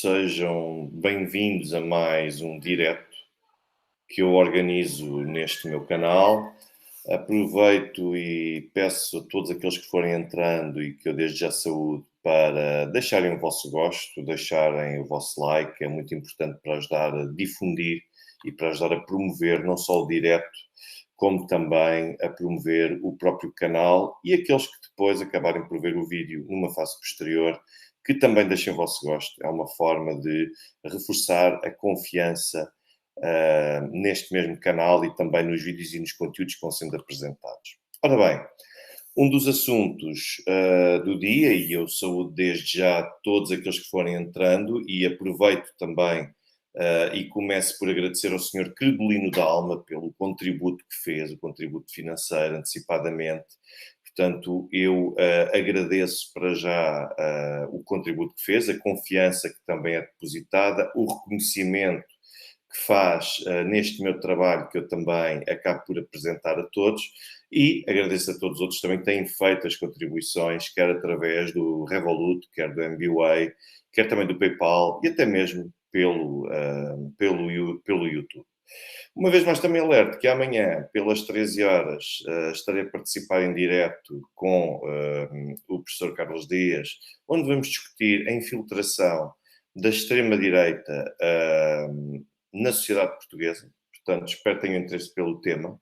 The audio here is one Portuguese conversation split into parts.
sejam bem-vindos a mais um direto que eu organizo neste meu canal. Aproveito e peço a todos aqueles que forem entrando e que eu desde já saúdo para deixarem o vosso gosto, deixarem o vosso like, é muito importante para ajudar a difundir e para ajudar a promover não só o direto, como também a promover o próprio canal e aqueles que depois acabarem por ver o vídeo numa fase posterior, que também deixem o vosso gosto. É uma forma de reforçar a confiança neste mesmo canal e também nos vídeos e nos conteúdos que vão sendo apresentados. Ora bem, um dos assuntos do dia, e eu saúdo desde já todos aqueles que forem entrando e aproveito também e começo por agradecer ao Sr. Credolino da Alma pelo contributo que fez, o contributo financeiro antecipadamente. Portanto, eu agradeço para já o contributo que fez, a confiança que também é depositada, o reconhecimento que faz neste meu trabalho, que eu também acabo por apresentar a todos, e agradeço a todos os outros que também têm feito as contribuições, quer através do Revolut, quer do MBWay, quer também do PayPal e até mesmo pelo YouTube. Uma vez mais também alerto que amanhã, pelas 13 horas, estarei a participar em direto com o professor Carlos Dias, onde vamos discutir a infiltração da extrema-direita na sociedade portuguesa. Portanto, espero que tenham interesse pelo tema.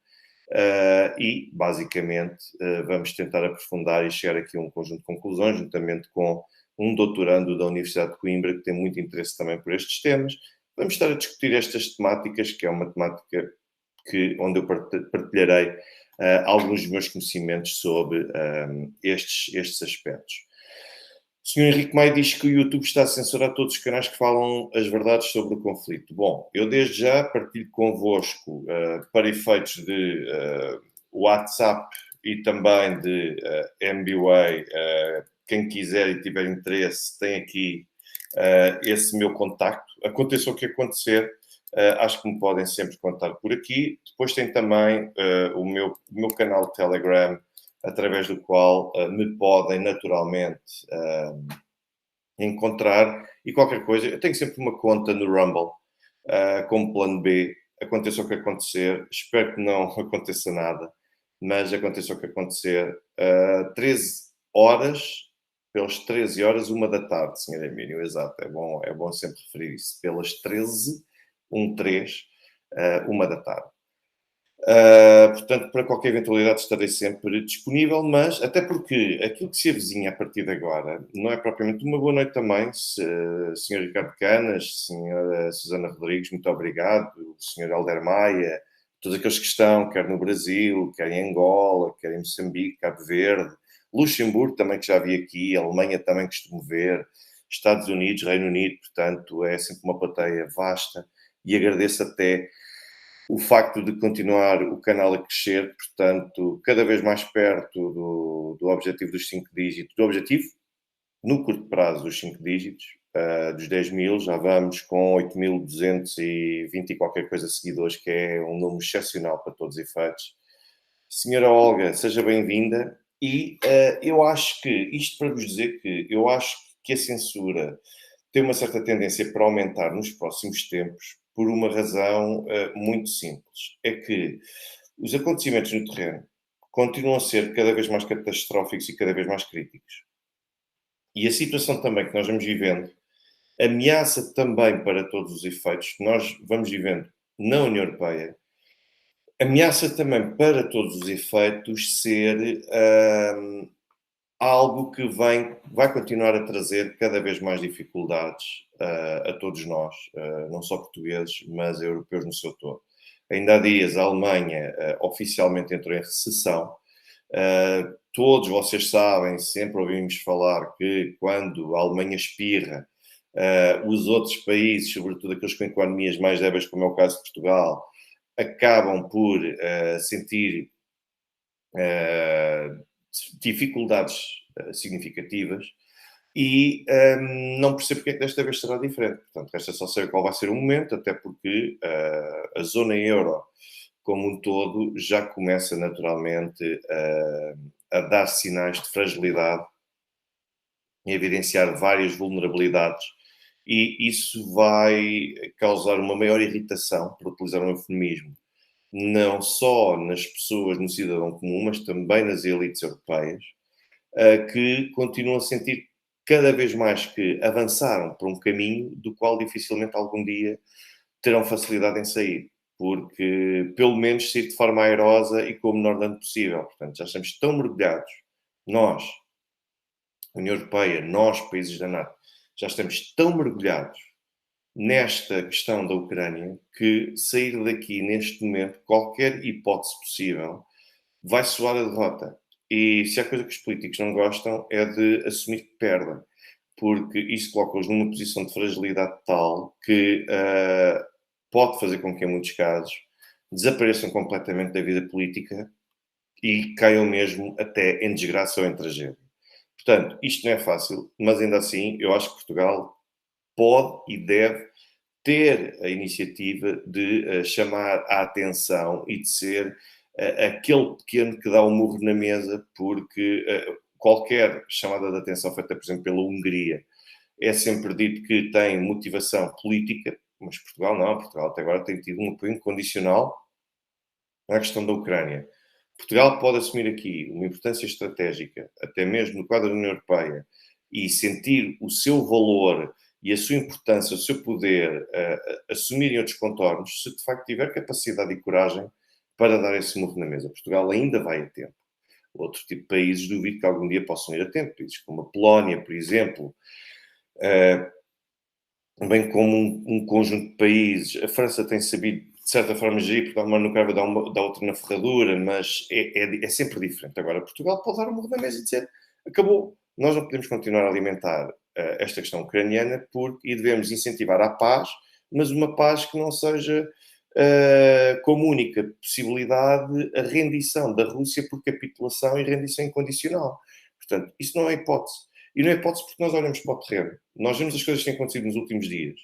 E, basicamente, vamos tentar aprofundar e chegar aqui a um conjunto de conclusões, juntamente com um doutorando da Universidade de Coimbra, que tem muito interesse também por estes temas. Vamos estar a discutir estas temáticas, que é uma temática onde eu partilharei alguns dos meus conhecimentos sobre estes aspectos. O Sr. Henrique Maia diz que o YouTube está a censurar todos os canais que falam as verdades sobre o conflito. Bom, eu desde já partilho convosco, para efeitos de WhatsApp e também de MBWay, quem quiser e tiver interesse, tem aqui esse meu contacto. Aconteça o que acontecer, acho que me podem sempre contar por aqui. Depois tem também o meu canal de Telegram, através do qual me podem naturalmente encontrar. E qualquer coisa, eu tenho sempre uma conta no Rumble, como plano B. Aconteça o que acontecer, espero que não aconteça nada, mas aconteça o que acontecer. 13 horas, pelas 13 horas, 1 da tarde, Sr. Emílio, exato, é bom sempre referir isso. Pelas 13, 13, 1 da tarde. Portanto, para qualquer eventualidade estarei sempre disponível, mas até porque aquilo que se avizinha a partir de agora não é propriamente uma boa noite também, Sr. Ricardo Canas, Sra. Susana Rodrigues, muito obrigado, Sr. Helder Maia, todos aqueles que estão, quer no Brasil, quer em Angola, quer em Moçambique, Cabo Verde, Luxemburgo também, que já vi aqui, Alemanha também costumo ver, Estados Unidos, Reino Unido, portanto é sempre uma plateia vasta e agradeço até o facto de continuar o canal a crescer, portanto, cada vez mais perto do objetivo dos 5 dígitos, do objetivo, no curto prazo, dos 5 dígitos, dos 10 mil, já vamos com 8.220 e qualquer coisa seguidores, que é um número excepcional para todos os efeitos. Senhora Olga, seja bem-vinda. E eu acho que, isto para vos dizer que eu acho que a censura tem uma certa tendência para aumentar nos próximos tempos, por uma razão muito simples. É que os acontecimentos no terreno continuam a ser cada vez mais catastróficos e cada vez mais críticos. E a situação também que nós vamos vivendo ameaça também para todos os efeitos que nós vamos vivendo na União Europeia, ameaça também para todos os efeitos ser algo que vai continuar a trazer cada vez mais dificuldades a todos nós, não só portugueses, mas europeus no seu todo. Ainda há dias a Alemanha oficialmente entrou em recessão. Todos vocês sabem, sempre ouvimos falar que quando a Alemanha espirra, os outros países, sobretudo aqueles com economias mais débeis, como é o caso de Portugal, acabam por sentir dificuldades significativas e não percebo porque é que desta vez será diferente. Portanto, resta só saber qual vai ser o momento, até porque a zona euro como um todo já começa naturalmente a dar sinais de fragilidade e a evidenciar várias vulnerabilidades E isso vai causar uma maior irritação, por utilizar um eufemismo, não só nas pessoas, no cidadão comum, mas também nas elites europeias, que continuam a sentir cada vez mais que avançaram por um caminho do qual dificilmente algum dia terão facilidade em sair, porque pelo menos sair de forma airosa e com o menor dano possível. Portanto, já estamos tão mergulhados, nós, União Europeia, nós, países da NATO, já estamos tão mergulhados nesta questão da Ucrânia que sair daqui neste momento, qualquer hipótese possível, vai soar a derrota. E se há coisa que os políticos não gostam é de assumir que perdem, porque isso coloca-os numa posição de fragilidade tal que pode fazer com que, em muitos casos, desapareçam completamente da vida política e caiam mesmo até em desgraça ou em tragédia. Portanto, isto não é fácil, mas ainda assim, eu acho que Portugal pode e deve ter a iniciativa de chamar a atenção e de ser aquele pequeno que dá um murro na mesa, porque qualquer chamada de atenção feita, por exemplo, pela Hungria, é sempre dito que tem motivação política, mas Portugal não. Portugal até agora tem tido um apoio incondicional à questão da Ucrânia. Portugal pode assumir aqui uma importância estratégica, até mesmo no quadro da União Europeia, e sentir o seu valor e a sua importância, o seu poder, assumirem outros contornos, se de facto tiver capacidade e coragem para dar esse murro na mesa. Portugal ainda vai a tempo. Outro tipo de países duvido que algum dia possam ir a tempo. Países como a Polónia, por exemplo, bem como um conjunto de países. A França tem sabido, de certa forma, gerir, porque uma não quer dar outra na ferradura, mas é sempre diferente. Agora, Portugal pode dar um murro na mesa e dizer acabou. Nós não podemos continuar a alimentar esta questão ucraniana e devemos incentivar a paz, mas uma paz que não seja como única possibilidade a rendição da Rússia por capitulação e rendição incondicional. Portanto, isso não é hipótese. E não é hipótese porque nós olhamos para o terreno. Nós vemos as coisas que têm acontecido nos últimos dias.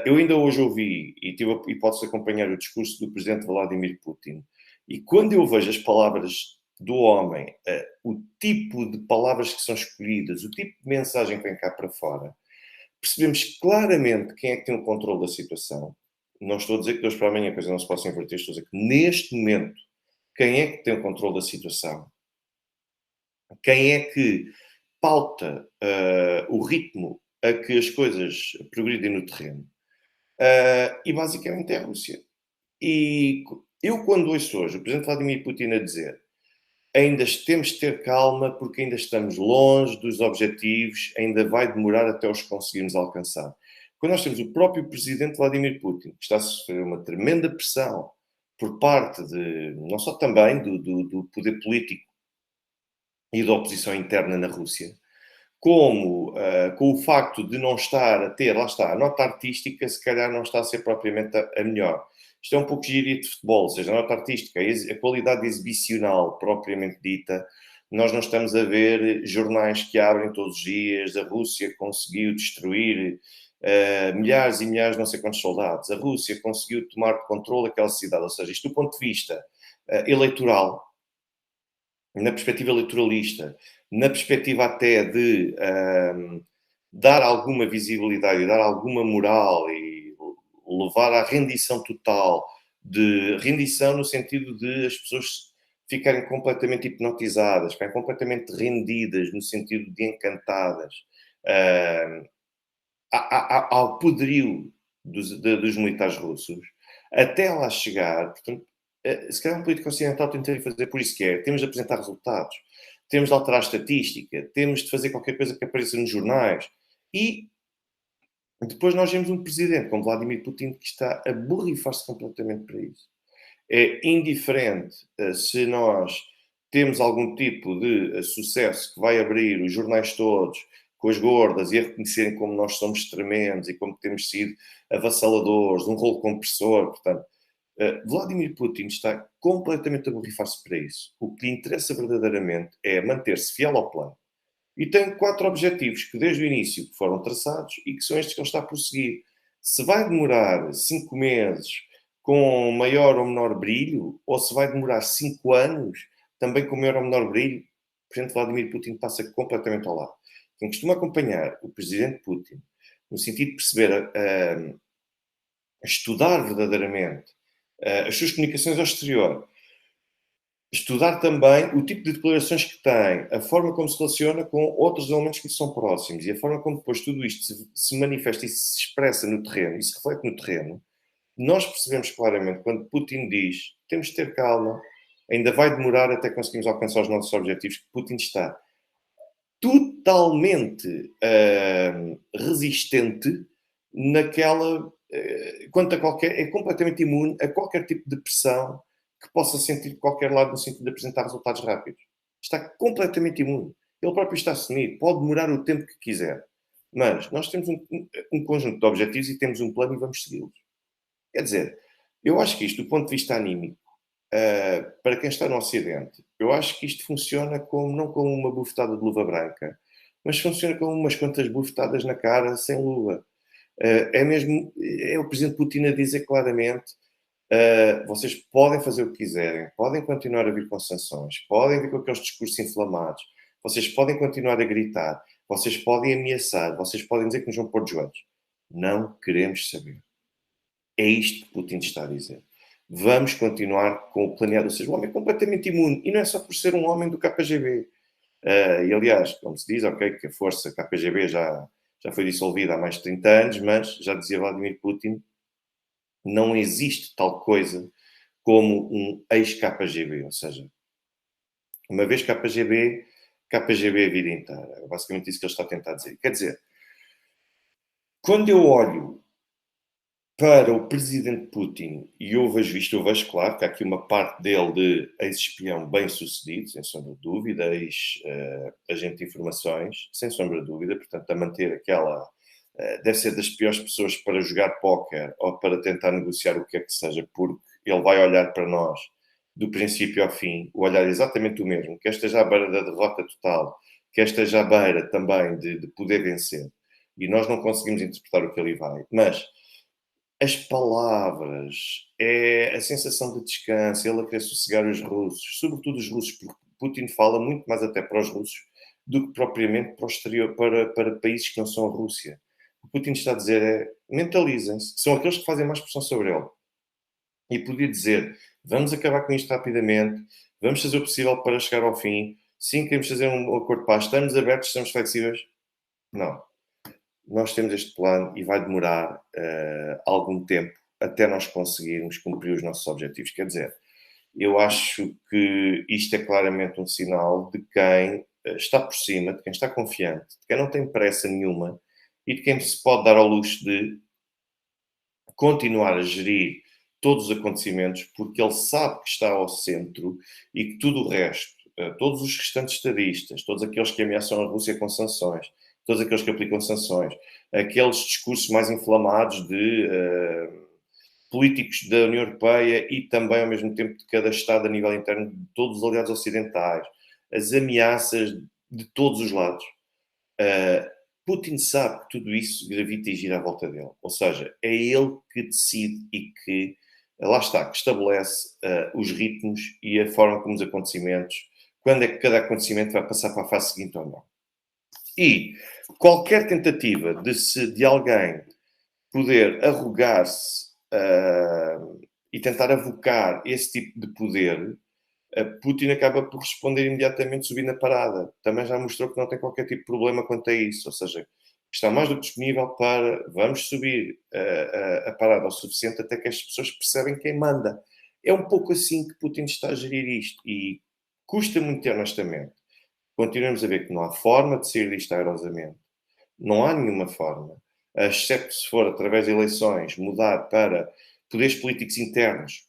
Eu ainda hoje ouvi e tive a hipótese de acompanhar o discurso do presidente Vladimir Putin. E quando eu vejo as palavras do homem, o tipo de palavras que são escolhidas, o tipo de mensagem que vem cá para fora, percebemos claramente quem é que tem o controle da situação. Não estou a dizer que de hoje para amanhã a coisa não se possa inverter, estou a dizer que neste momento, quem é que tem o controle da situação? Quem é que pauta o ritmo a que as coisas progridem no terreno? E basicamente é a Rússia. E eu, quando ouço hoje o presidente Vladimir Putin a dizer ainda temos de ter calma porque ainda estamos longe dos objetivos, ainda vai demorar até os conseguirmos alcançar. Quando nós temos o próprio presidente Vladimir Putin, que está a sofrer uma tremenda pressão por parte de, não só também do poder político e da oposição interna na Rússia, como com o facto de não estar a ter, lá está, a nota artística, se calhar não está a ser propriamente a melhor. Isto é um pouco gíria de futebol, ou seja, a nota artística, a qualidade exibicional propriamente dita, nós não estamos a ver jornais que abrem todos os dias, a Rússia conseguiu destruir milhares e milhares, não sei quantos soldados, a Rússia conseguiu tomar controle daquela cidade, ou seja, isto do ponto de vista eleitoral, na perspectiva eleitoralista, na perspectiva até de dar alguma visibilidade e dar alguma moral e levar à rendição total, de rendição no sentido de as pessoas ficarem completamente hipnotizadas, ficarem completamente rendidas, no sentido de encantadas, ao poderio dos militares russos, até lá chegar, portanto, se calhar um político ocidental tentaria fazer por isso que é, temos de apresentar resultados, temos de alterar a estatística, temos de fazer qualquer coisa que apareça nos jornais. E depois nós vemos um presidente como Vladimir Putin que está a borrifar-se completamente para isso. É indiferente se nós temos algum tipo de sucesso que vai abrir os jornais todos com as gordas e a reconhecerem como nós somos tremendos e como temos sido avassaladores, um rolo compressor, portanto, Vladimir Putin está completamente a borrifar-se para isso. O que lhe interessa verdadeiramente é manter-se fiel ao plano. E tem 4 objetivos que desde o início foram traçados e que são estes que ele está a prosseguir. Se vai demorar 5 meses com maior ou menor brilho, ou se vai demorar 5 anos também com maior ou menor brilho, o presidente Vladimir Putin passa completamente ao lado. Quem costuma acompanhar o presidente Putin no sentido de perceber, estudar verdadeiramente as suas comunicações ao exterior, estudar também o tipo de declarações que tem, a forma como se relaciona com outros elementos que lhe são próximos e a forma como depois tudo isto se manifesta e se expressa no terreno e se reflete no terreno, nós percebemos claramente quando Putin diz temos de ter calma, ainda vai demorar até conseguirmos alcançar os nossos objetivos, que Putin está totalmente resistente naquela. Quanto a qualquer. É completamente imune a qualquer tipo de pressão que possa sentir de qualquer lado no sentido de apresentar resultados rápidos. Está completamente imune. Ele próprio está assumido. Pode demorar o tempo que quiser. Mas nós temos um conjunto de objetivos e temos um plano e vamos segui-los. Quer dizer, eu acho que isto, do ponto de vista anímico, para quem está no Ocidente, eu acho que isto funciona como, não como uma bufetada de luva branca, mas funciona como umas quantas bufetadas na cara sem luva. É mesmo, é o Presidente Putin a dizer claramente, vocês podem fazer o que quiserem, podem continuar a vir com sanções, podem vir com aqueles discursos inflamados, vocês podem continuar a gritar, vocês podem ameaçar, vocês podem dizer que nos vão pôr de joelhos. Não queremos saber. É isto que Putin está a dizer. Vamos continuar com o planeado. Ou seja, o homem é completamente imune. E não é só por ser um homem do KGB. E, aliás, como se diz, ok, que a força KGB já foi dissolvida há mais de 30 anos, mas, já dizia Vladimir Putin, não existe tal coisa como um ex-KGB. Ou seja, uma vez KGB a vida inteira. É basicamente isso que ele está a tentar dizer. Quer dizer, quando eu olho para o presidente Putin, e eu vejo claro que há aqui uma parte dele de ex-espião bem-sucedido, sem sombra de dúvida, ex-agente de informações, sem sombra de dúvida, portanto, a manter aquela. Deve ser das piores pessoas para jogar póquer ou para tentar negociar o que é que seja, porque ele vai olhar para nós do princípio ao fim, o olhar exatamente o mesmo, que esteja à beira da derrota total, que esteja à beira também de poder vencer. E nós não conseguimos interpretar o que ele vai, mas as palavras, é a sensação de descanso, ele a querer sossegar os russos, sobretudo os russos, porque Putin fala muito mais até para os russos do que propriamente para o exterior, para países que não são a Rússia. O Putin está a dizer é, mentalizem-se, que são aqueles que fazem mais pressão sobre ele. E podia dizer, vamos acabar com isto rapidamente, vamos fazer o possível para chegar ao fim, sim, queremos fazer um acordo de paz, estamos abertos, estamos flexíveis. Não, nós temos este plano e vai demorar algum tempo até nós conseguirmos cumprir os nossos objetivos. Quer dizer, eu acho que isto é claramente um sinal de quem está por cima, de quem está confiante, de quem não tem pressa nenhuma e de quem se pode dar ao luxo de continuar a gerir todos os acontecimentos, porque ele sabe que está ao centro e que tudo o resto, todos os restantes estadistas, todos aqueles que ameaçam a Rússia com sanções, todos aqueles que aplicam sanções, aqueles discursos mais inflamados de políticos da União Europeia e também, ao mesmo tempo, de cada Estado a nível interno, de todos os aliados ocidentais, as ameaças de todos os lados. Putin sabe que tudo isso gravita e gira à volta dele. Ou seja, é ele que decide e que, lá está, que estabelece os ritmos e a forma como os acontecimentos, quando é que cada acontecimento vai passar para a fase seguinte ou não. E qualquer tentativa de alguém poder arrogar-se e tentar avocar esse tipo de poder, Putin acaba por responder imediatamente subindo a parada. Também já mostrou que não tem qualquer tipo de problema quanto a isso. Ou seja, está mais do que disponível para vamos subir a parada ao suficiente até que as pessoas percebem quem manda. É um pouco assim que Putin está a gerir isto. E custa muito, honestamente. Continuamos a ver que não há forma de sair disto airosamente. Não há nenhuma forma, exceto se for através de eleições, mudar para poderes políticos internos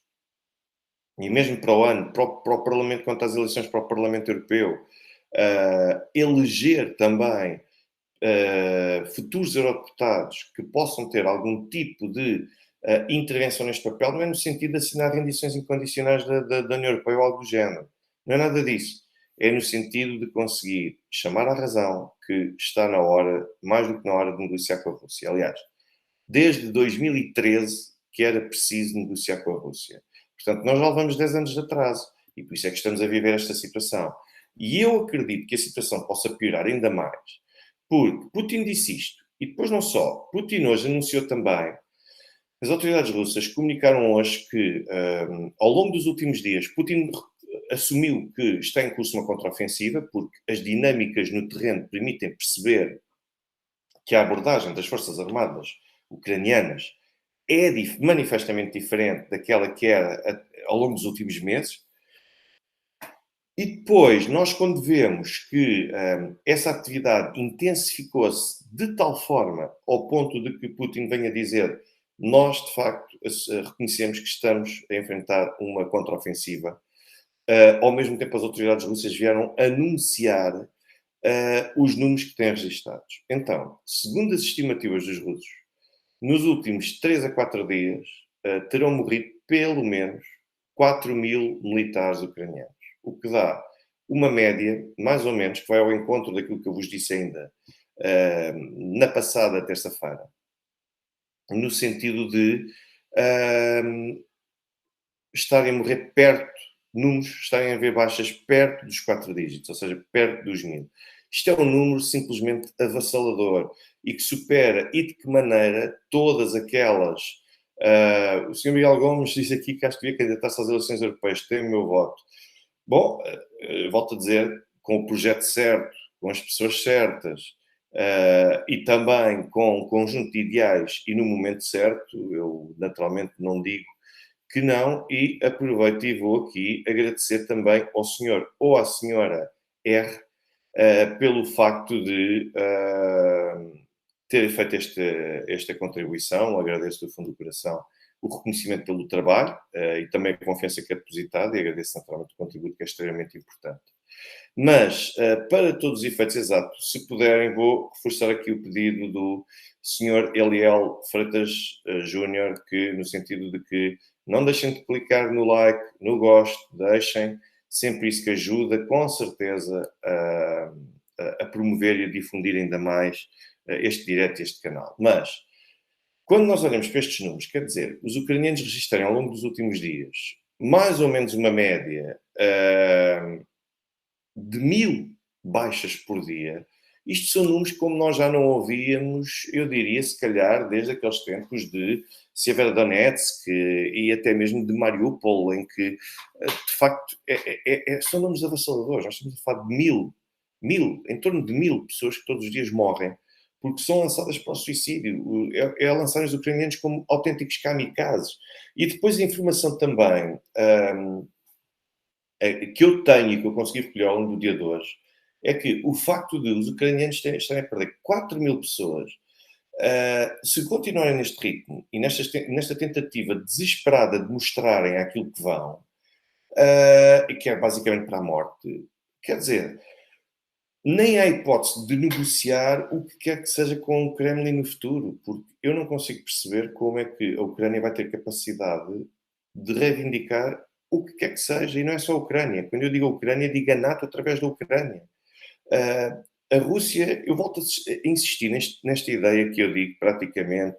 e mesmo para o ano, para o Parlamento, quanto às eleições para o Parlamento Europeu, eleger também futuros eurodeputados que possam ter algum tipo de intervenção neste papel, não é no sentido de assinar rendições incondicionais da União Europeia ou algo do género. Não é nada disso. É no sentido de conseguir chamar à razão que está na hora, mais do que na hora, de negociar com a Rússia. Aliás, desde 2013 que era preciso negociar com a Rússia. Portanto, nós já levamos 10 anos de atraso e por isso é que estamos a viver esta situação. E eu acredito que a situação possa piorar ainda mais, porque Putin disse isto E depois não só. Putin hoje anunciou também, as autoridades russas comunicaram hoje que, ao longo dos últimos dias, Putin assumiu que está em curso uma contraofensiva, porque as dinâmicas no terreno permitem perceber que a abordagem das Forças Armadas ucranianas é manifestamente diferente daquela que era ao longo dos últimos meses. E depois, nós quando vemos que essa atividade intensificou-se de tal forma ao ponto de que Putin venha dizer nós, de facto, reconhecemos que estamos a enfrentar uma contraofensiva. Ao mesmo tempo, as autoridades russas vieram anunciar os números que têm registados. Então, segundo as estimativas dos russos, nos últimos 3 a 4 dias terão morrido pelo menos 4.000 militares ucranianos, o que dá uma média, mais ou menos, que vai ao encontro daquilo que eu vos disse ainda na passada terça-feira, no sentido de estarem a morrer perto, números, estarem a haver baixas perto dos 4 dígitos, ou seja, perto dos 1.000. Isto é um número simplesmente avassalador e que supera, e de que maneira, todas aquelas. O Sr. Miguel Gomes disse aqui que acho que devia candidatar-se às eleições europeias, tem o meu voto. Bom, volto a dizer, com o projeto certo, com as pessoas certas e também com um conjunto de ideais e no momento certo, eu naturalmente não digo que não, e aproveito e vou aqui agradecer também ao senhor ou à senhora R pelo facto de terem feito esta contribuição. Agradeço do fundo do coração o reconhecimento pelo trabalho e também a confiança que é depositada, e agradeço naturalmente o contributo que é extremamente importante. Mas, para todos os efeitos exatos, se puderem, vou reforçar aqui o pedido do Sr. Eliel Freitas Júnior, que no sentido de que não deixem de clicar no like, no gosto, deixem, sempre isso que ajuda, com certeza, a promover e a difundir ainda mais este direto e este canal. Mas, quando nós olhamos para estes números, quer dizer, os ucranianos registrarem ao longo dos últimos dias mais ou menos uma média de 1.000 baixas por dia, isto são números como nós já não ouvíamos, eu diria, se calhar, desde aqueles tempos de Severodonetsk e até mesmo de Mariupol, em que, de facto, são números avassaladores. Nós estamos a falar de 1.000, em torno de 1.000 pessoas que todos os dias morrem porque são lançadas para o suicídio. É lançarem os ucranianos como autênticos kamikazes. E depois a informação também que eu tenho e que eu consegui recolher ao longo do dia de hoje, é que o facto de os ucranianos estarem a perder 4.000 pessoas, se continuarem neste ritmo e nesta tentativa desesperada de mostrarem aquilo que vão, e que é basicamente para a morte, quer dizer, nem há hipótese de negociar o que quer que seja com o Kremlin no futuro, porque eu não consigo perceber como é que a Ucrânia vai ter capacidade de reivindicar o que quer que seja, e não é só a Ucrânia. Quando eu digo a Ucrânia, digo a NATO através da Ucrânia. A Rússia, eu volto a insistir nesta ideia que eu digo praticamente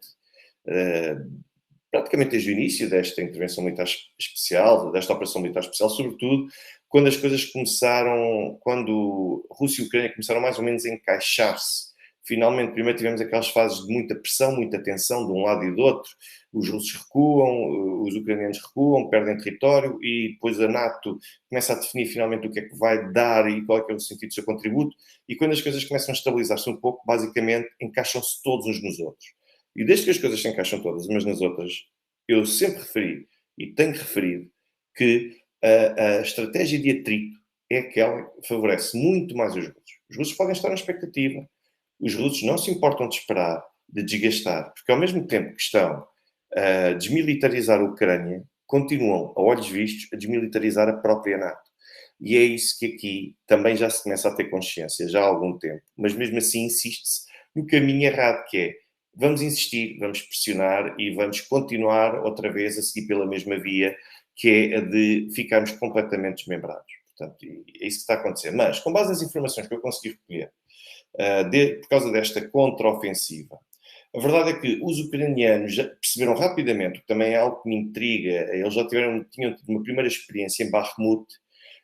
desde o início desta intervenção militar especial, desta operação militar especial, sobretudo quando as coisas começaram, quando Rússia e Ucrânia começaram mais ou menos a encaixar-se. Finalmente, primeiro tivemos aquelas fases de muita pressão, muita tensão de um lado e do outro. Os russos recuam, os ucranianos recuam, perdem território e depois a NATO começa a definir finalmente o que é que vai dar e qual é que é o sentido do seu contributo. E quando as coisas começam a estabilizar-se um pouco, basicamente encaixam-se todos uns nos outros. E desde que as coisas se encaixam todas umas nas outras, eu sempre referi e tenho referido que a estratégia de atrito é aquela que favorece muito mais os russos. Os russos podem estar na expectativa. Os russos não se importam de esperar, de desgastar, porque ao mesmo tempo que estão a desmilitarizar a Ucrânia, continuam, a olhos vistos, a desmilitarizar a própria NATO. E é isso que aqui também já se começa a ter consciência, já há algum tempo. Mas mesmo assim insiste-se no caminho errado, que é vamos insistir, vamos pressionar e vamos continuar outra vez a seguir pela mesma via, que é a de ficarmos completamente desmembrados. Portanto, é isso que está a acontecer. Mas, com base nas informações que eu consegui recolher, por causa desta contraofensiva, a verdade é que os ucranianos já perceberam rapidamente, o que também é algo que me intriga, eles já tinham tido uma primeira experiência em Bakhmut,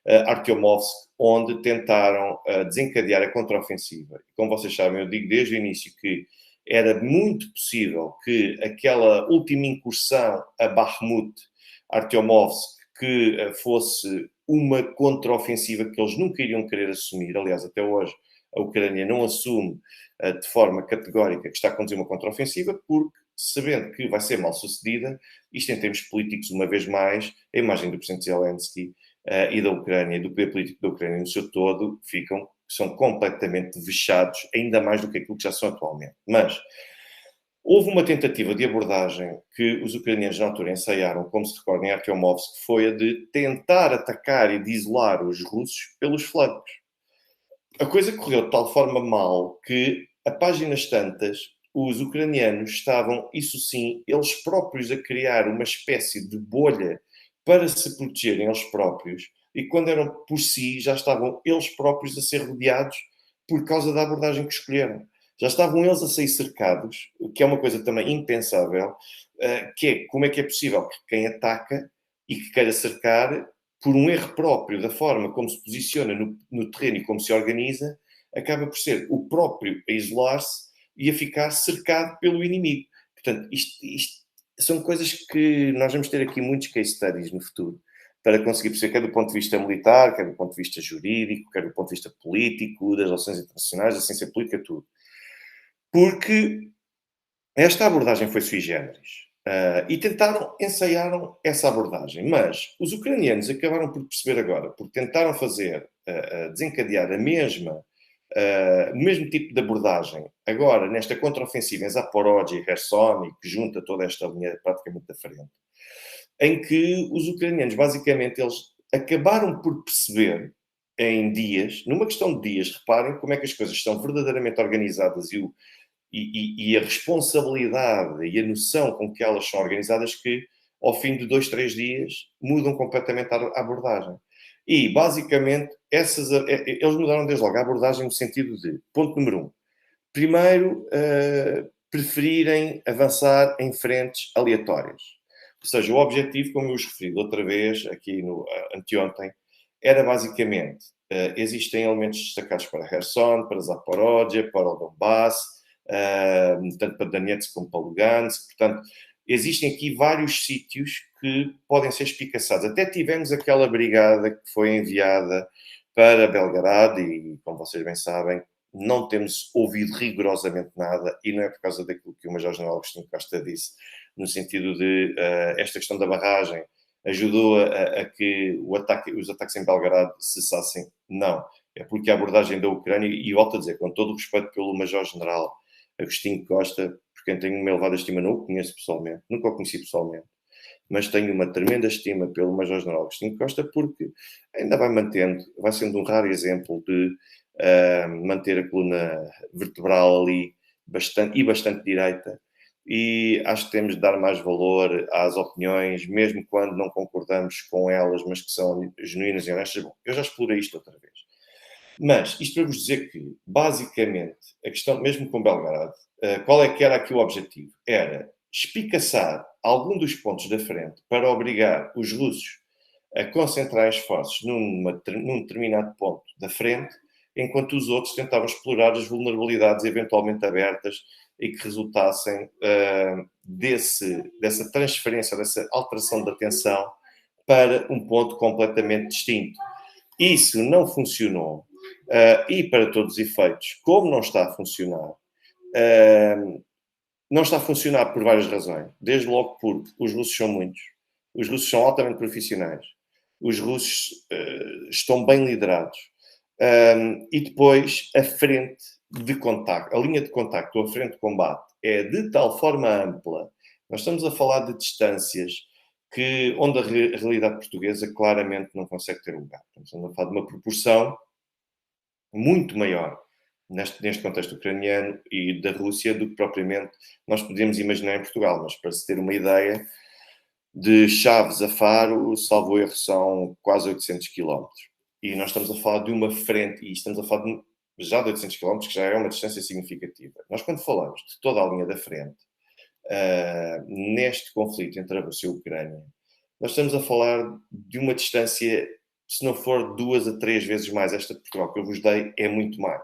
Artyomovsk, onde tentaram desencadear a contraofensiva. Como vocês sabem, eu digo desde o início que era muito possível que aquela última incursão a Bakhmut, Artyomovsk, que fosse uma contraofensiva que eles nunca iriam querer assumir. Aliás, até hoje a Ucrânia não assume de forma categórica que está a conduzir uma contraofensiva, porque, sabendo que vai ser mal sucedida, isto em termos políticos, uma vez mais, a imagem do presidente Zelensky e da Ucrânia, do poder político da Ucrânia no seu todo, são completamente vexados, ainda mais do que aquilo que já são atualmente. Mas houve uma tentativa de abordagem que os ucranianos na altura ensaiaram, como se recordem, em Artyomovsk, que foi a de tentar atacar e de isolar os russos pelos flancos. A coisa correu de tal forma mal que, a páginas tantas, os ucranianos estavam, isso sim, eles próprios a criar uma espécie de bolha para se protegerem eles próprios, e quando eram por si, já estavam eles próprios a ser rodeados por causa da abordagem que escolheram. Já estavam eles a sair cercados, o que é uma coisa também impensável, que é como é que é possível que quem ataca e que queira cercar, por um erro próprio da forma como se posiciona no terreno e como se organiza, acaba por ser o próprio a isolar-se e a ficar cercado pelo inimigo. Portanto, isto são coisas que nós vamos ter aqui muitos case studies no futuro para conseguir perceber, quer do ponto de vista militar, quer do ponto de vista jurídico, quer do ponto de vista político, das relações internacionais, da ciência política, tudo. Porque esta abordagem foi sui generis. E ensaiaram essa abordagem. Mas os ucranianos acabaram por perceber agora, porque tentaram desencadear o mesmo tipo de abordagem, agora nesta contraofensiva em Zaporozhye e Kherson, que junta toda esta linha praticamente da frente, em que os ucranianos, basicamente, eles acabaram por perceber em dias, numa questão de dias, reparem como é que as coisas estão verdadeiramente organizadas e a responsabilidade e a noção com que elas são organizadas, que ao fim de 2, 3 dias mudam completamente a abordagem. E, basicamente, eles mudaram desde logo a abordagem no sentido de, ponto número 1, primeiro, preferirem avançar em frentes aleatórias. Ou seja, o objetivo, como eu vos referi outra vez, aqui no anteontem, era basicamente, existem elementos destacados para Kherson, para Zaporozhye, para o Donbass, tanto para Donetsk como para Lugansk. Portanto, existem aqui vários sítios que podem ser espicaçados. Até tivemos aquela brigada que foi enviada para Belgrado e, como vocês bem sabem, não temos ouvido rigorosamente nada, e não é por causa daquilo que o Major-General Agostinho Costa disse, no sentido de esta questão da barragem ajudou a que os ataques em Belgrado cessassem. Não. É porque a abordagem da Ucrânia, e volto a dizer, com todo o respeito pelo Major-General Agostinho Costa, por quem tenho uma elevada estima, não o conheço pessoalmente, nunca o conheci pessoalmente, mas tenho uma tremenda estima pelo Major-General Agostinho Costa, porque ainda vai sendo um raro exemplo de manter a coluna vertebral ali bastante direita, e acho que temos de dar mais valor às opiniões, mesmo quando não concordamos com elas, mas que são genuínas e honestas. Bom, eu já explorei isto outra vez. Mas isto para vos dizer que, basicamente, a questão, mesmo com Belgrado, qual é que era aqui o objetivo? Era espicaçar algum dos pontos da frente para obrigar os russos a concentrar esforços num determinado ponto da frente, enquanto os outros tentavam explorar as vulnerabilidades eventualmente abertas e que resultassem dessa transferência, dessa alteração da tensão para um ponto completamente distinto. Isso não funcionou. E, para todos os efeitos, como não está a funcionar, não está a funcionar por várias razões. Desde logo porque os russos são muitos, os russos são altamente profissionais, os russos estão bem liderados. E depois, a frente de contacto, a linha de contacto, a frente de combate, é de tal forma ampla. Nós estamos a falar de distâncias onde a realidade portuguesa claramente não consegue ter lugar. Estamos a falar de uma proporção muito maior neste contexto ucraniano e da Rússia do que propriamente nós podemos imaginar em Portugal. Mas, para se ter uma ideia, de Chaves a Faro, salvo erro, são quase 800 quilómetros. E nós estamos a falar de uma frente, e estamos a falar já de 800 quilómetros, que já é uma distância significativa. Nós, quando falamos de toda a linha da frente, neste conflito entre a Rússia e a Ucrânia, nós estamos a falar de uma distância, se não for 2 a 3 vezes mais. Esta de Portugal que eu vos dei é muito mais.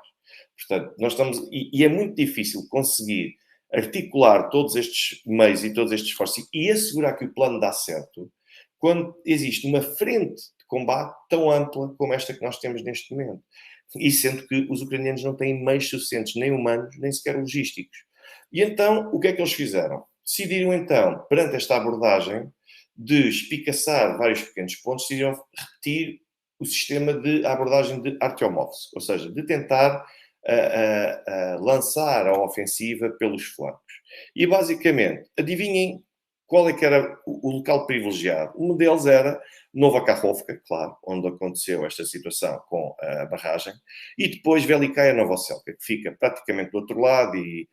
Portanto, nós estamos... E é muito difícil conseguir articular todos estes meios e todos estes esforços e assegurar que o plano dá certo, quando existe uma frente de combate tão ampla como esta que nós temos neste momento. E sendo que os ucranianos não têm meios suficientes, nem humanos, nem sequer logísticos. E então, o que é que eles fizeram? Decidiram então, perante esta abordagem, de espicaçar vários pequenos pontos, decidiram repetir o sistema de abordagem de Artyomovsk, ou seja, de tentar lançar a ofensiva pelos flancos. E basicamente, adivinhem qual é que era o local privilegiado. Um deles era Nova Kakhovka, claro, onde aconteceu esta situação com a barragem, e depois Velikaya Novoselka, que fica praticamente do outro lado e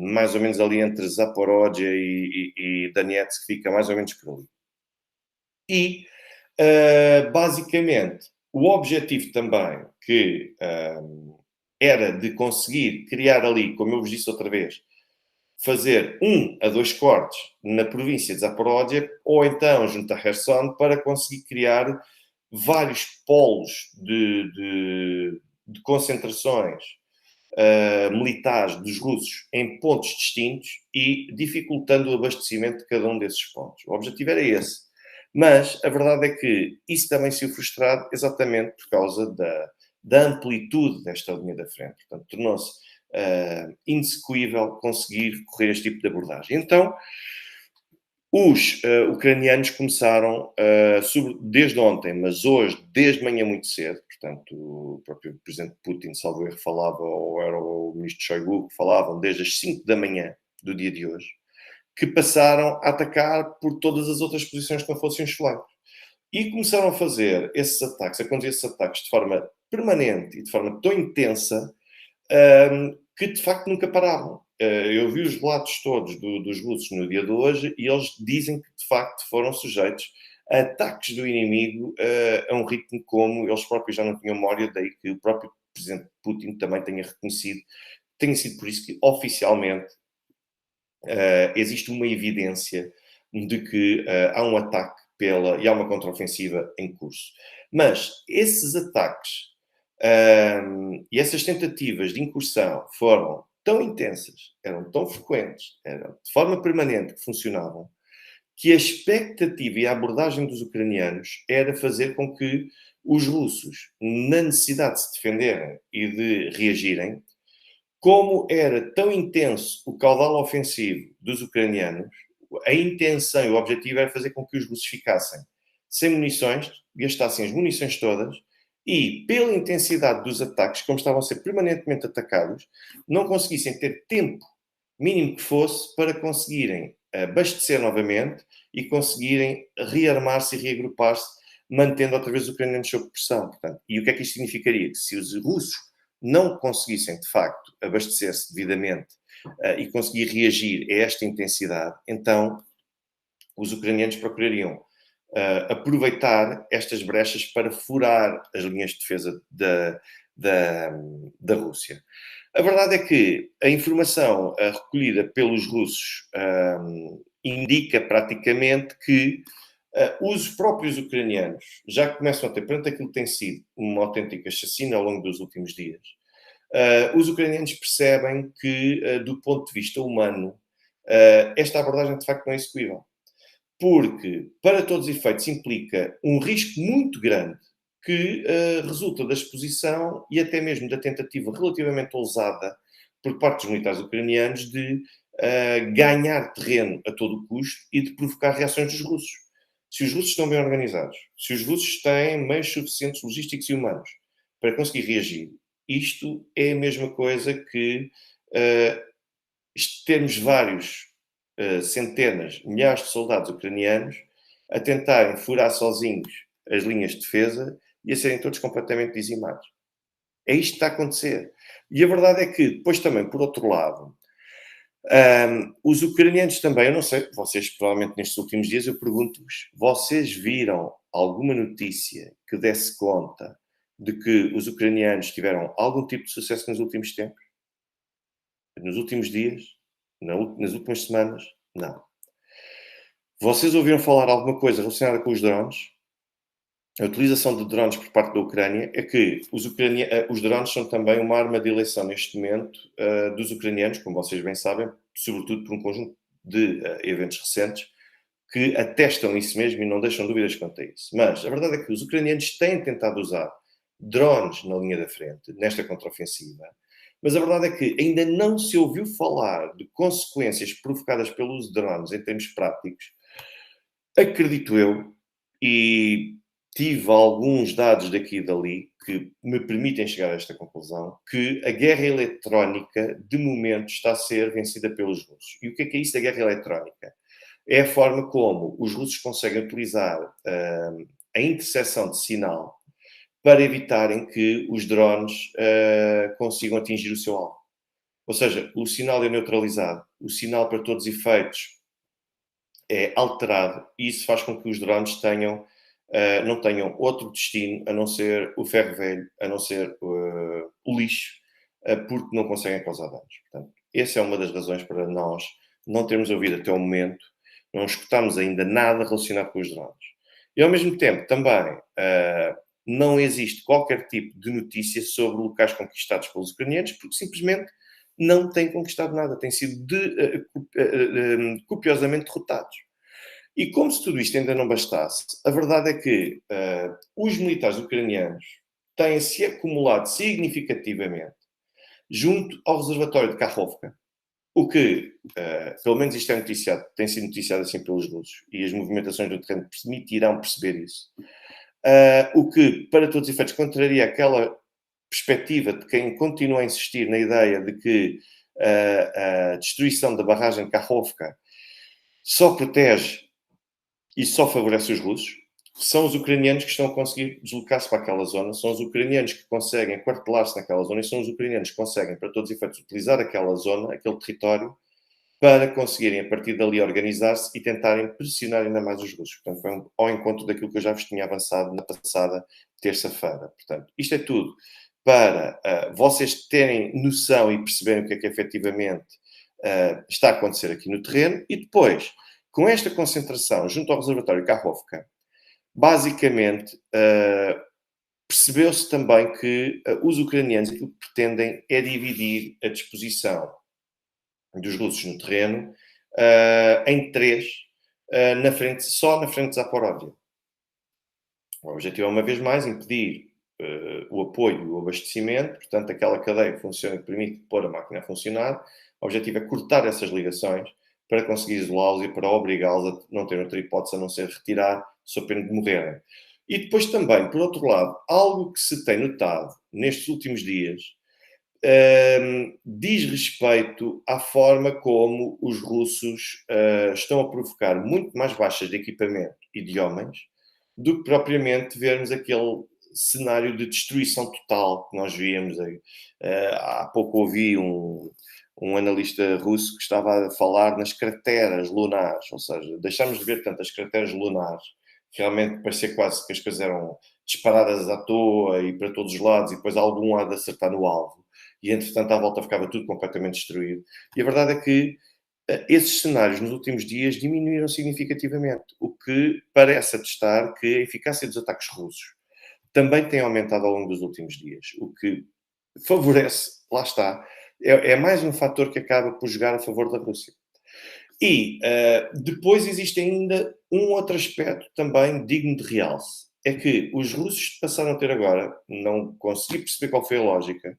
mais ou menos ali entre Zaporozhye e Donetsk, que fica mais ou menos por ali. E, basicamente, o objetivo também que era de conseguir criar ali, como eu vos disse outra vez, fazer 1 a 2 cortes na província de Zaporozhye ou então junto a Kherson para conseguir criar vários polos de concentrações militares dos russos em pontos distintos e dificultando o abastecimento de cada um desses pontos. O objetivo era esse. Mas a verdade é que isso também se viu frustrado exatamente por causa da amplitude desta linha da frente. Portanto, tornou-se inexecuível conseguir correr este tipo de abordagem. Então, os ucranianos começaram, desde ontem, mas hoje, desde manhã muito cedo, portanto, o próprio presidente Putin, salvo erro, falava, ou era o ministro Shoigu, que falavam desde as 5 da manhã do dia de hoje, que passaram a atacar por todas as outras posições que não fossem os flancos. E começaram a fazer esses ataques, a conduzir esses ataques de forma permanente e de forma tão intensa, que de facto nunca paravam. Eu vi os relatos todos dos russos no dia de hoje e eles dizem que de facto foram sujeitos a ataques do inimigo a um ritmo como eles próprios já não tinham memória, daí que o próprio presidente Putin também tenha reconhecido. Tenha sido por isso que oficialmente existe uma evidência de que há um ataque e há uma contraofensiva em curso. Mas esses ataques e essas tentativas de incursão foram tão intensas, eram tão frequentes, eram de forma permanente que funcionavam, que a expectativa e a abordagem dos ucranianos era fazer com que os russos, na necessidade de se defenderem e de reagirem, como era tão intenso o caudal ofensivo dos ucranianos, a intenção e o objetivo era fazer com que os russos ficassem sem munições, gastassem as munições todas e, pela intensidade dos ataques, como estavam a ser permanentemente atacados, não conseguissem ter tempo mínimo que fosse para conseguirem abastecer novamente e conseguirem rearmar-se e reagrupar-se, mantendo outra vez os ucranianos sob pressão. Portanto, e o que é que isto significaria? Que se os russos não conseguissem, de facto, abastecer-se devidamente e conseguir reagir a esta intensidade, então os ucranianos procurariam aproveitar estas brechas para furar as linhas de defesa da Rússia. A verdade é que a informação recolhida pelos russos indica praticamente que os próprios ucranianos já começam a ter, perante aquilo que tem sido uma autêntica chacina ao longo dos últimos dias, os ucranianos percebem que, do ponto de vista humano, esta abordagem de facto não é execuível. Porque, para todos os efeitos, implica um risco muito grande que resulta da exposição e até mesmo da tentativa relativamente ousada por parte dos militares ucranianos de ganhar terreno a todo custo e de provocar reações dos russos. Se os russos estão bem organizados, se os russos têm meios suficientes logísticos e humanos para conseguir reagir, isto é a mesma coisa que termos vários centenas, milhares de soldados ucranianos a tentarem furar sozinhos as linhas de defesa e a serem todos completamente dizimados. É isto que está a acontecer. E a verdade é que, depois também, por outro lado, os ucranianos também, eu não sei, vocês provavelmente nestes últimos dias, eu pergunto-vos, vocês viram alguma notícia que desse conta de que os ucranianos tiveram algum tipo de sucesso nos últimos tempos? Nos últimos dias? Nas últimas semanas? Não. Vocês ouviram falar alguma coisa relacionada com os drones? a utilização de drones por parte da Ucrânia é que os drones são também uma arma de eleição neste momento dos ucranianos, como vocês bem sabem, sobretudo por um conjunto de eventos recentes que atestam isso mesmo e não deixam dúvidas quanto a isso. Mas a verdade é que os ucranianos têm tentado usar drones na linha da frente, nesta contraofensiva, mas a verdade é que ainda não se ouviu falar de consequências provocadas pelo uso de drones em termos práticos. Acredito eu, e tive alguns dados daqui e dali que me permitem chegar a esta conclusão, que a guerra eletrónica, de momento, está a ser vencida pelos russos. E o que é isso da guerra eletrónica? É a forma como os russos conseguem utilizar a interseção de sinal para evitarem que os drones consigam atingir o seu alvo. Ou seja, o sinal é neutralizado, o sinal para todos os efeitos é alterado e isso faz com que os drones não tenham outro destino a não ser o ferro velho, a não ser o lixo, porque não conseguem causar danos. Portanto, essa é uma das razões para nós não termos ouvido até o momento, não escutamos ainda nada relacionado com os drones. E ao mesmo tempo, também, não existe qualquer tipo de notícia sobre locais conquistados pelos ucranianos, porque simplesmente não têm conquistado nada, têm sido copiosamente derrotados. E como se tudo isto ainda não bastasse, a verdade é que os militares ucranianos têm se acumulado significativamente junto ao reservatório de Kakhovka, o que, pelo menos isto é noticiado, tem sido noticiado assim pelos russos, e as movimentações do terreno permitirão perceber isso, o que, para todos os efeitos, contraria aquela perspectiva de quem continua a insistir na ideia de que a destruição da barragem de Kakhovka só protege e só favorece os russos. São os ucranianos que estão a conseguir deslocar-se para aquela zona, são os ucranianos que conseguem quartelar-se naquela zona e são os ucranianos que conseguem, para todos os efeitos, utilizar aquela zona, aquele território, para conseguirem, a partir dali, organizar-se e tentarem pressionar ainda mais os russos. Portanto, foi ao encontro daquilo que eu já vos tinha avançado na passada terça-feira. Portanto, isto é tudo para vocês terem noção e perceberem o que é que efetivamente está a acontecer aqui no terreno e depois, com esta concentração junto ao reservatório Kakhovka, basicamente percebeu-se também que os ucranianos aquilo que pretendem é dividir a disposição dos russos no terreno em três, só na frente de Zaporizhia. O objetivo é, uma vez mais, impedir o apoio e o abastecimento, portanto, aquela cadeia que funciona, que permite pôr a máquina a funcionar. O objetivo é cortar essas ligações para conseguir isolá-los e para obrigá-los a não ter outra hipótese a não ser retirar, sob pena de morrerem. E depois também, por outro lado, algo que se tem notado nestes últimos dias diz respeito à forma como os russos estão a provocar muito mais baixas de equipamento e de homens do que propriamente vermos aquele cenário de destruição total que nós víamos. Há pouco ouvi um analista russo que estava a falar nas crateras lunares, ou seja, deixámos de ver tantas crateras lunares, realmente parecia quase que as coisas eram disparadas à toa e para todos os lados, e depois algum há de acertar no alvo. E, entretanto, à volta ficava tudo completamente destruído. E a verdade é que esses cenários nos últimos dias diminuíram significativamente, o que parece atestar que a eficácia dos ataques russos também tem aumentado ao longo dos últimos dias, o que favorece, lá está, é mais um fator que acaba por jogar a favor da Rússia. E depois existe ainda um outro aspecto também digno de realce, é que os russos passaram a ter agora, não consegui perceber qual foi a lógica,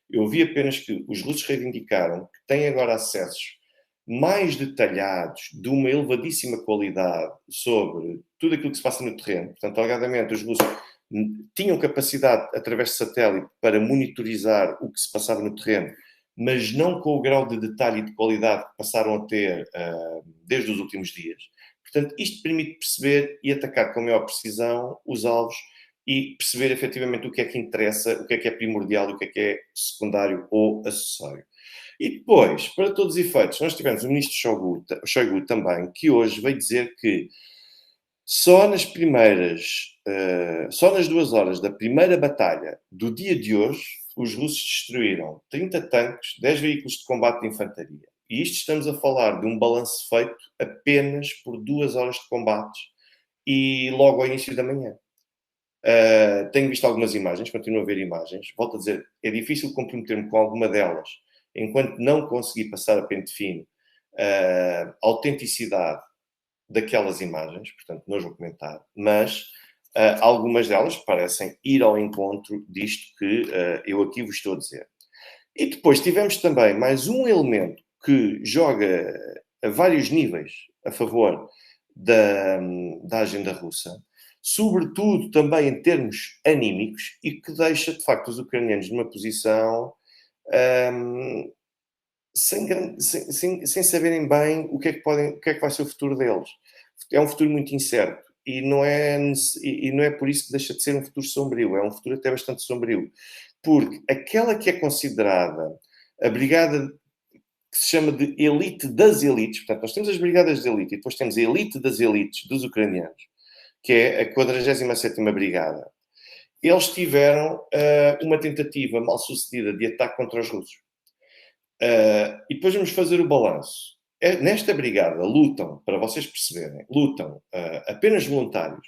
eu vi apenas que os russos reivindicaram que têm agora acessos mais detalhados, de uma elevadíssima qualidade, sobre tudo aquilo que se passa no terreno. Portanto, alegadamente, os russos tinham capacidade, através de satélite, para monitorizar o que se passava no terreno, mas não com o grau de detalhe e de qualidade que passaram a ter desde os últimos dias. Portanto, isto permite perceber e atacar com maior precisão os alvos e perceber efetivamente o que é que interessa, o que é primordial, o que é secundário ou acessório. E depois, para todos os efeitos, nós tivemos o ministro Shoigu também, que hoje veio dizer que só nas 2 horas da primeira batalha do dia de hoje, os russos destruíram 30 tanques, 10 veículos de combate de infantaria. E isto estamos a falar de um balanço feito apenas por 2 horas de combates e logo ao início da manhã. Tenho visto algumas imagens, continuo a ver imagens. Volto a dizer, é difícil comprometer-me com alguma delas, enquanto não conseguir passar a pente fino a autenticidade daquelas imagens, portanto, não os vou comentar, mas algumas delas parecem ir ao encontro disto que eu aqui vos estou a dizer. E depois tivemos também mais um elemento que joga a vários níveis a favor da agenda russa, sobretudo também em termos anímicos, e que deixa, de facto, os ucranianos numa posição sem saberem bem o que é que vai ser o futuro deles. É um futuro muito incerto. E não é por isso que deixa de ser um futuro sombrio. É um futuro até bastante sombrio. Porque aquela que é considerada a brigada que se chama de elite das elites, portanto, nós temos as brigadas de elite e depois temos a elite das elites dos ucranianos, que é a 47ª Brigada. Eles tiveram uma tentativa mal sucedida de ataque contra os russos. E depois vamos fazer o balanço. Nesta brigada lutam, para vocês perceberem, lutam apenas voluntários.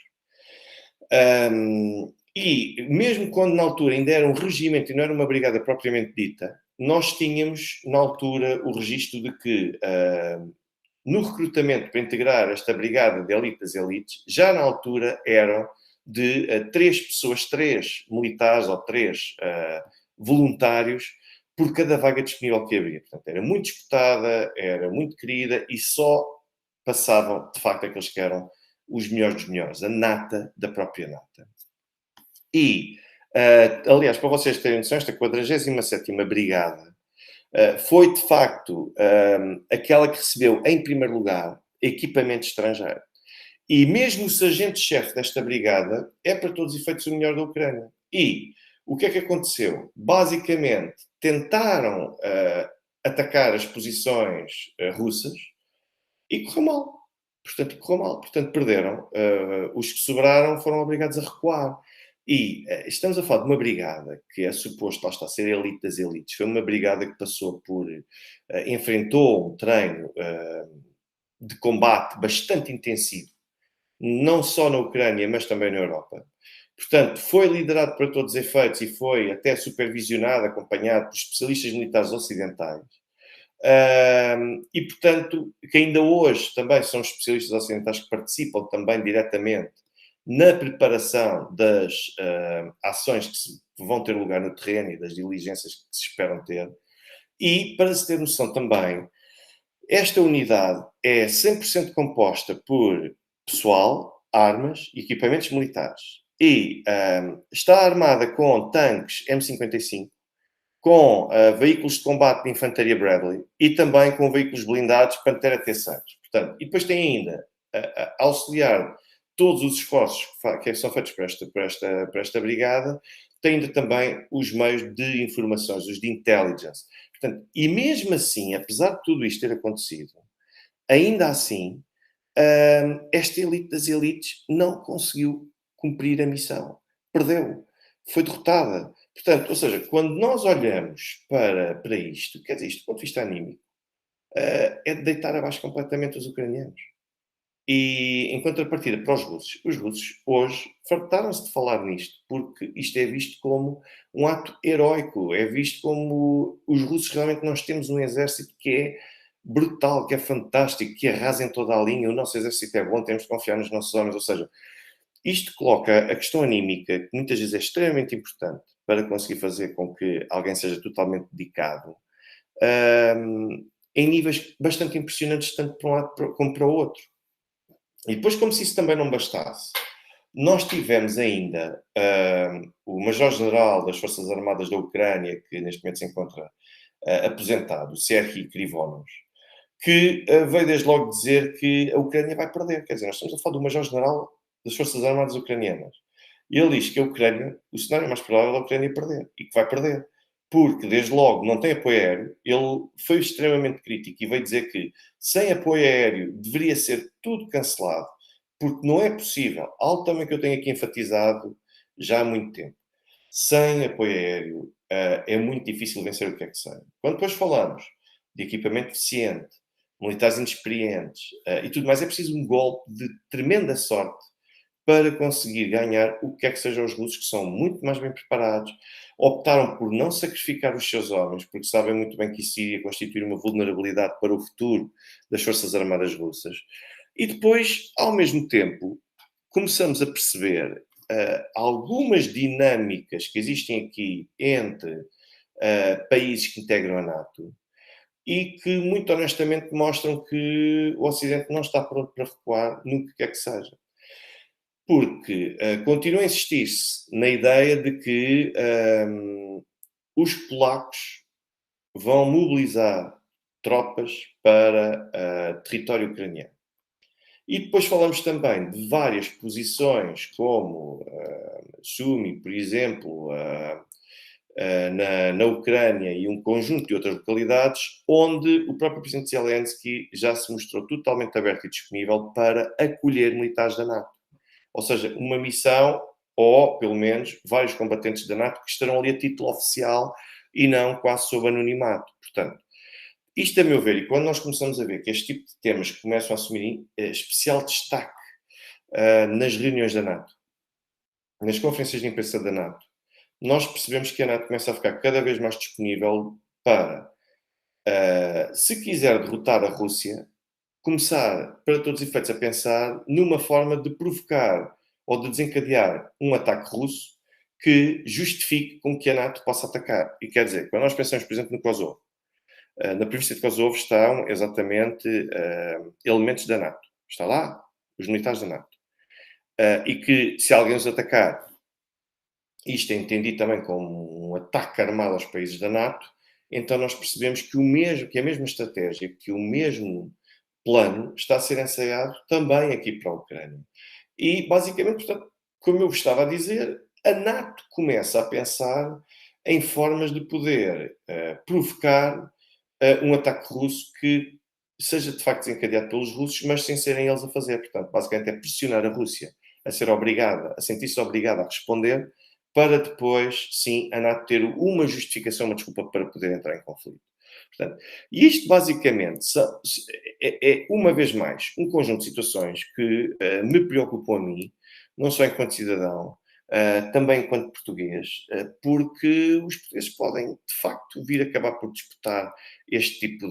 E mesmo quando na altura ainda era um regimento e não era uma brigada propriamente dita, nós tínhamos na altura o registro de que no recrutamento para integrar esta brigada de elite das elites, já na altura eram de 3 pessoas, 3 militares ou 3 voluntários por cada vaga disponível que havia. Portanto, era muito disputada, era muito querida e só passavam, de facto, aqueles que eram os melhores dos melhores, a nata da própria nata. E, aliás, para vocês terem noção, esta 47ª Brigada foi, de facto, aquela que recebeu, em primeiro lugar, equipamento estrangeiro. E mesmo o sargento-chefe desta brigada é, para todos os efeitos, o melhor da Ucrânia. E o que é que aconteceu? Basicamente, tentaram atacar as posições russas e correu mal. Portanto, perderam. Os que sobraram foram obrigados a recuar. E estamos a falar de uma brigada que é suposto, lá está, ser a elite das elites. Foi uma brigada que passou por... enfrentou um treino de combate bastante intensivo, não só na Ucrânia, mas também na Europa. Portanto, foi liderado para todos os efeitos e foi até supervisionado, acompanhado por especialistas militares ocidentais. E, portanto, que ainda hoje também são especialistas ocidentais que participam também diretamente na preparação das ações que vão ter lugar no terreno e das diligências que se esperam ter. E, para se ter noção também, esta unidade é 100% composta por pessoal, armas e equipamentos militares. E está armada com tanques M55, com veículos de combate de infantaria Bradley e também com veículos blindados Pantera T6. Portanto, e depois tem ainda a auxiliar todos os esforços que são feitos para esta brigada, tem ainda também os meios de informações, os de intelligence. Portanto, e mesmo assim, apesar de tudo isto ter acontecido, ainda assim, esta elite das elites não conseguiu cumprir a missão. Perdeu. Foi derrotada. Portanto, ou seja, quando nós olhamos para isto, quer dizer, isto do ponto de vista anímico, é de deitar abaixo completamente os ucranianos. E, em contrapartida, para os russos hoje fartaram-se de falar nisto, porque isto é visto como um ato heroico, é visto como os russos realmente nós temos um exército que é brutal, que é fantástico, que arrasa em toda a linha, o nosso exército é bom, temos de confiar nos nossos homens, ou seja, isto coloca a questão anímica, que muitas vezes é extremamente importante para conseguir fazer com que alguém seja totalmente dedicado, em níveis bastante impressionantes, tanto para um lado como para o outro. E depois, como se isso também não bastasse, nós tivemos ainda o Major-General das Forças Armadas da Ucrânia, que neste momento se encontra aposentado, o Serhiy Krivonov, que veio desde logo dizer que a Ucrânia vai perder. Quer dizer, nós estamos a falar do Major-General das Forças Armadas Ucranianas. E ele diz que a Ucrânia, o cenário mais provável é a Ucrânia perder, e que vai perder. Porque, desde logo, não tem apoio aéreo. Ele foi extremamente crítico e veio dizer que, sem apoio aéreo, deveria ser tudo cancelado, porque não é possível, algo também que eu tenho aqui enfatizado já há muito tempo, sem apoio aéreo é muito difícil vencer o que é que seja. Quando depois falamos de equipamento deficiente, militares inexperientes e tudo mais, é preciso um golpe de tremenda sorte para conseguir ganhar o que é que sejam os russos, que são muito mais bem preparados, optaram por não sacrificar os seus homens, porque sabem muito bem que isso iria constituir uma vulnerabilidade para o futuro das Forças Armadas russas. E depois, ao mesmo tempo, começamos a perceber algumas dinâmicas que existem aqui entre países que integram a NATO e que, muito honestamente, mostram que o Ocidente não está pronto para recuar no que quer que seja. Porque continua a insistir-se na ideia de que os polacos vão mobilizar tropas para território ucraniano. E depois falamos também de várias posições, como Sumi, por exemplo, na Ucrânia e um conjunto de outras localidades, onde o próprio presidente Zelensky já se mostrou totalmente aberto e disponível para acolher militares da NATO. Ou seja, uma missão, ou pelo menos vários combatentes da NATO que estarão ali a título oficial e não quase sob anonimato. Portanto, isto a meu ver, e quando nós começamos a ver que este tipo de temas começam a assumir especial destaque nas reuniões da NATO, nas conferências de imprensa da NATO, nós percebemos que a NATO começa a ficar cada vez mais disponível para, se quiser derrotar a Rússia, começar, para todos os efeitos, a pensar numa forma de provocar ou de desencadear um ataque russo que justifique com que a NATO possa atacar. E quer dizer, quando nós pensamos, por exemplo, no Kosovo, na província de Kosovo estão exatamente elementos da NATO. Está lá os militares da NATO. E que, se alguém os atacar, isto é entendido também como um ataque armado aos países da NATO, então nós percebemos que a mesma estratégia, que o mesmo plano está a ser ensaiado também aqui para a Ucrânia. E, basicamente, portanto, como eu estava a dizer, a NATO começa a pensar em formas de poder provocar um ataque russo que seja de facto desencadeado pelos russos, mas sem serem eles a fazer. Portanto, basicamente é pressionar a Rússia a ser obrigada, a sentir-se obrigada a responder, para depois, sim, a NATO ter uma justificação, uma desculpa para poder entrar em conflito. Portanto, e isto basicamente uma vez mais, um conjunto de situações que me preocupam a mim, não só enquanto cidadão, também enquanto português, porque os portugueses podem, de facto, vir acabar por disputar este tipo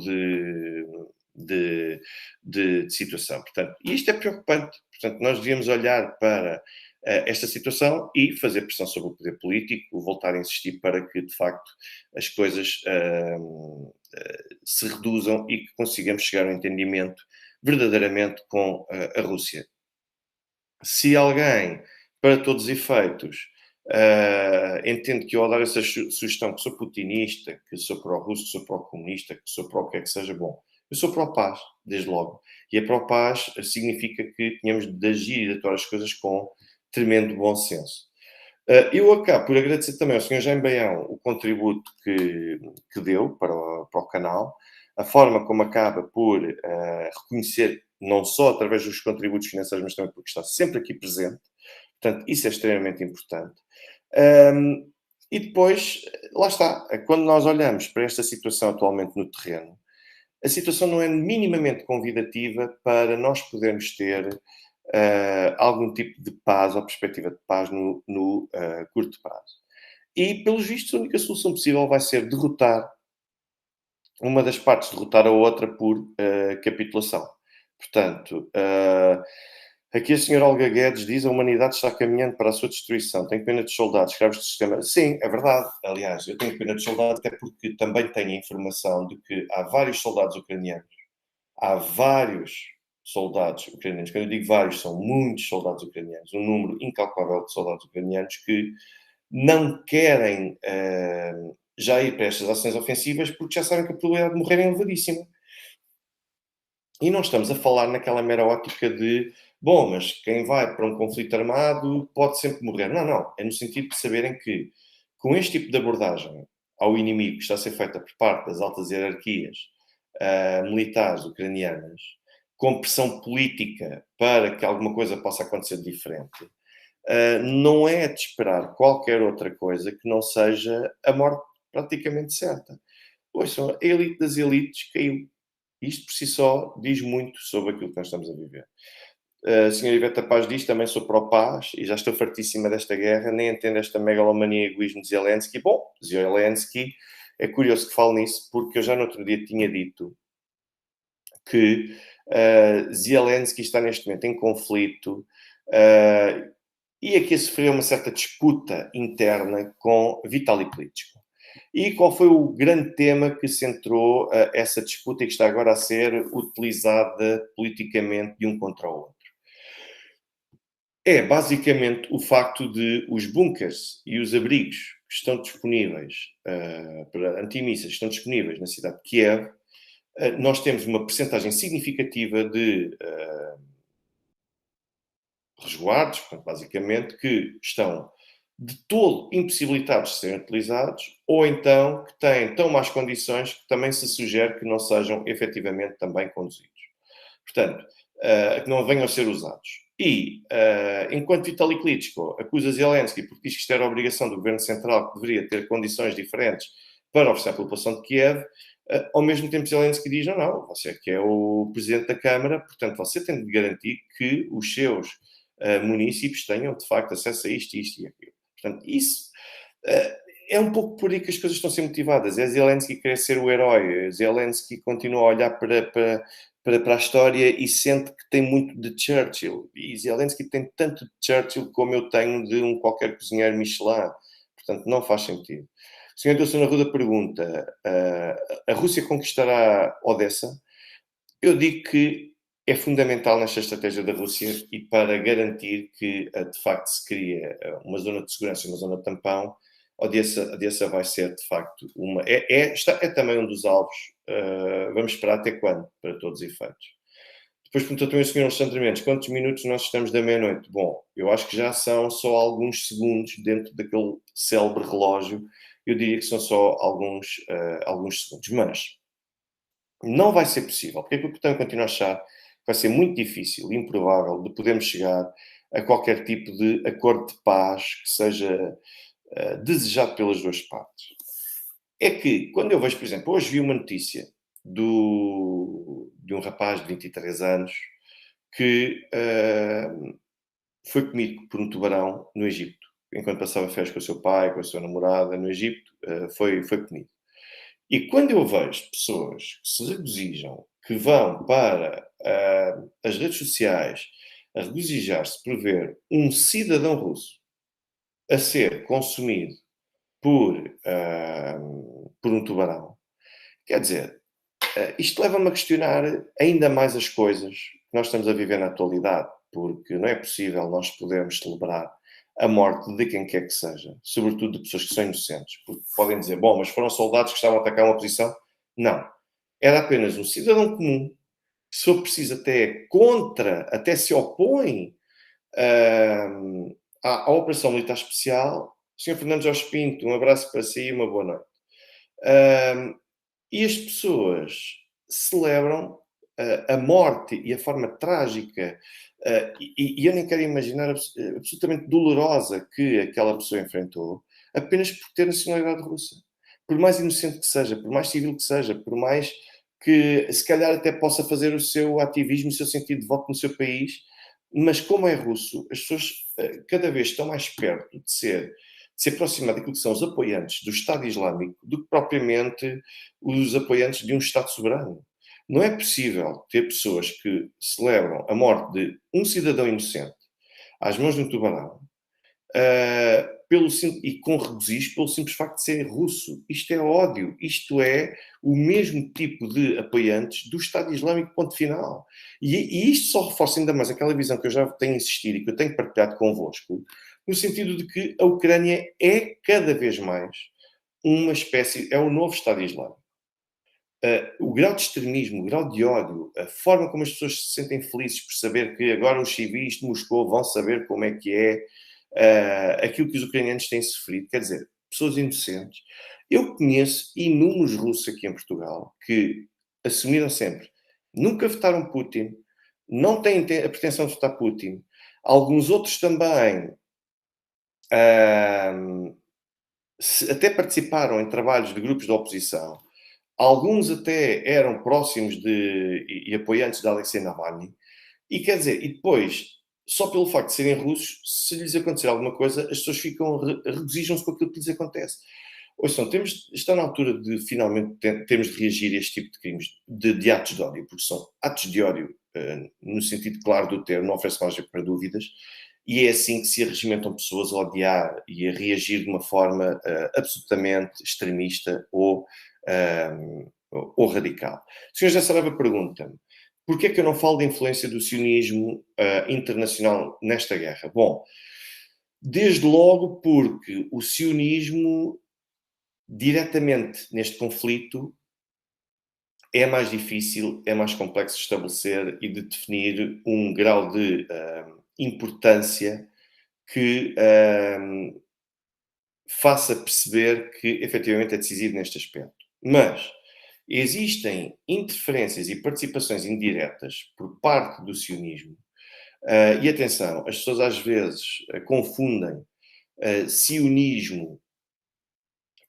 de, de situação. Portanto, e isto é preocupante. Portanto, nós devíamos olhar para esta situação e fazer pressão sobre o poder político, voltar a insistir para que, de facto, as coisas se reduzam e que consigamos chegar a um entendimento verdadeiramente com a Rússia. Se alguém, para todos os efeitos, entende que eu, ao dar essa sugestão que sou putinista, que sou pró-russo, que sou pró-comunista, que sou pró o que é que seja, bom, eu sou pró-paz, desde logo. E a pró-paz significa que tínhamos de agir e de atuar as coisas com tremendo bom senso. Eu acabo por agradecer também ao Sr. Jaime Baião o contributo que deu para o canal, a forma como acaba por reconhecer, não só através dos contributos financeiros, mas também porque está sempre aqui presente. Portanto, isso é extremamente importante. E depois, lá está, quando nós olhamos para esta situação atualmente no terreno, a situação não é minimamente convidativa para nós podermos ter algum tipo de paz ou perspectiva de paz no curto prazo. E, pelos vistos, a única solução possível vai ser derrotar uma das partes, derrotar a outra por capitulação. Portanto, aqui a senhora Olga Guedes diz: a humanidade está caminhando para a sua destruição. Tenho pena dos soldados, escravos do sistema. Sim, é verdade. Aliás, eu tenho pena dos soldados até porque também tenho a informação de que há vários soldados ucranianos. Há vários soldados ucranianos. Quando eu digo vários, são muitos soldados ucranianos. Um número incalculável de soldados ucranianos que não querem já ir para estas ações ofensivas porque já sabem que a probabilidade de morrer é elevadíssima. E não estamos a falar naquela mera ótica de, bom, mas quem vai para um conflito armado pode sempre morrer. Não, não. É no sentido de saberem que, com este tipo de abordagem ao inimigo que está a ser feita por parte das altas hierarquias militares ucranianas, com pressão política para que alguma coisa possa acontecer diferente, não é de esperar qualquer outra coisa que não seja a morte praticamente certa. Ouçam, a elite das elites caiu. Isto por si só diz muito sobre aquilo que nós estamos a viver. A senhora Iveta Paz diz: também sou pró-paz e já estou fartíssima desta guerra, nem entendo esta megalomania e egoísmo de Zelensky. Bom, Zelensky, é curioso que fale nisso, porque eu já no outro dia tinha dito que Zelensky está neste momento em conflito e aqui a sofrer uma certa disputa interna com Vitaly Klitschko. E qual foi o grande tema que centrou essa disputa e que está agora a ser utilizada politicamente de um contra o outro? É basicamente o facto de os bunkers e os abrigos que estão disponíveis para antimísseis, que estão disponíveis na cidade de Kiev, nós temos uma percentagem significativa de resguardos, portanto, basicamente, que estão de todo impossibilitados de serem utilizados, ou então que têm tão más condições que também se sugere que não sejam efetivamente também conduzidos. Portanto, que não venham a ser usados. E, enquanto Vitaly Klitschko acusa Zelensky porque diz que isto era a obrigação do governo central, que deveria ter condições diferentes para oferecer à população de Kiev, ao mesmo tempo Zelensky diz, não, você que é o presidente da Câmara, portanto você tem de garantir que os seus municípios tenham, de facto, acesso a isto, isto e aquilo. Portanto, isso é um pouco por aí que as coisas estão a ser motivadas. É Zelensky querer ser o herói. Zelensky continua a olhar para a história e sente que tem muito de Churchill. E Zelensky tem tanto de Churchill como eu tenho de um qualquer cozinheiro Michelin. Portanto, não faz sentido. O Sr. Anderson Arruda pergunta, a Rússia conquistará Odessa? Eu digo que é fundamental nesta estratégia da Rússia e para garantir que, de facto, se cria uma zona de segurança, uma zona de tampão, Odessa vai ser, de facto, é também um dos alvos. Vamos esperar até quando, para todos os efeitos. Depois perguntou também o Sr. Alexandre Mendes, quantos minutos nós estamos da meia-noite? Bom, eu acho que já são só alguns segundos dentro daquele célebre relógio. Eu diria que são só alguns segundos. Mas não vai ser possível, porque aquilo que eu também continuo a achar que vai ser muito difícil e improvável de podermos chegar a qualquer tipo de acordo de paz que seja desejado pelas duas partes. É que, quando eu vejo, por exemplo, hoje vi uma notícia de um rapaz de 23 anos que foi comido por um tubarão no Egito. Enquanto passava férias com o seu pai, com a sua namorada no Egito, foi comido. E quando eu vejo pessoas que se regozijam, que vão para as redes sociais a regozijar-se por ver um cidadão russo a ser consumido por um tubarão, quer dizer, isto leva-me a questionar ainda mais as coisas que nós estamos a viver na atualidade, porque não é possível nós podermos celebrar a morte de quem quer que seja, sobretudo de pessoas que são inocentes, porque podem dizer, bom, mas foram soldados que estavam a atacar uma posição. Não. Era apenas um cidadão comum, que se for preciso até se opõe à Operação Militar Especial. Sr. Fernando Jorge Pinto, um abraço para si e uma boa noite. E as pessoas celebram a morte e a forma trágica e eu nem quero imaginar absolutamente dolorosa que aquela pessoa enfrentou apenas por ter nacionalidade russa. Por mais inocente que seja, por mais civil que seja, por mais que se calhar até possa fazer o seu ativismo, o seu sentido de voto no seu país, mas como é russo, as pessoas cada vez estão mais perto de se aproximar daquilo que são os apoiantes do Estado Islâmico do que propriamente os apoiantes de um Estado soberano. Não é possível ter pessoas que celebram a morte de um cidadão inocente às mãos de um tubarão e com regozijo pelo simples facto de ser russo. Isto é ódio. Isto é o mesmo tipo de apoiantes do Estado Islâmico, ponto final. E isto só reforça ainda mais aquela visão que eu já tenho insistido e que eu tenho partilhado convosco, no sentido de que a Ucrânia é cada vez mais uma espécie, é o novo Estado Islâmico. O grau de extremismo, o grau de ódio, a forma como as pessoas se sentem felizes por saber que agora os civis de Moscou vão saber como é que é aquilo que os ucranianos têm sofrido, quer dizer, pessoas inocentes. Eu conheço inúmeros russos aqui em Portugal que assumiram sempre, nunca votaram Putin, não têm a pretensão de votar Putin. Alguns outros também até participaram em trabalhos de grupos de oposição. Alguns até eram próximos e apoiantes de Alexei Navalny. E quer dizer, e depois, só pelo facto de serem russos, se lhes acontecer alguma coisa, as pessoas ficam, regozijam-se com aquilo que lhes acontece. Ouçam, está na altura de finalmente termos de reagir a este tipo de crimes, de atos de ódio, porque são atos de ódio, no sentido claro do termo, não oferece margem para dúvidas, e é assim que se arregimentam pessoas a odiar e a reagir de uma forma absolutamente extremista ou radical. O Sr. José Saraiva pergunta-me, porquê é que eu não falo da influência do sionismo internacional nesta guerra? Bom, desde logo porque o sionismo, diretamente neste conflito, é mais difícil, é mais complexo de estabelecer e de definir um grau de importância que faça perceber que efetivamente é decisivo neste aspecto. Mas existem interferências e participações indiretas por parte do sionismo. E atenção, as pessoas às vezes confundem sionismo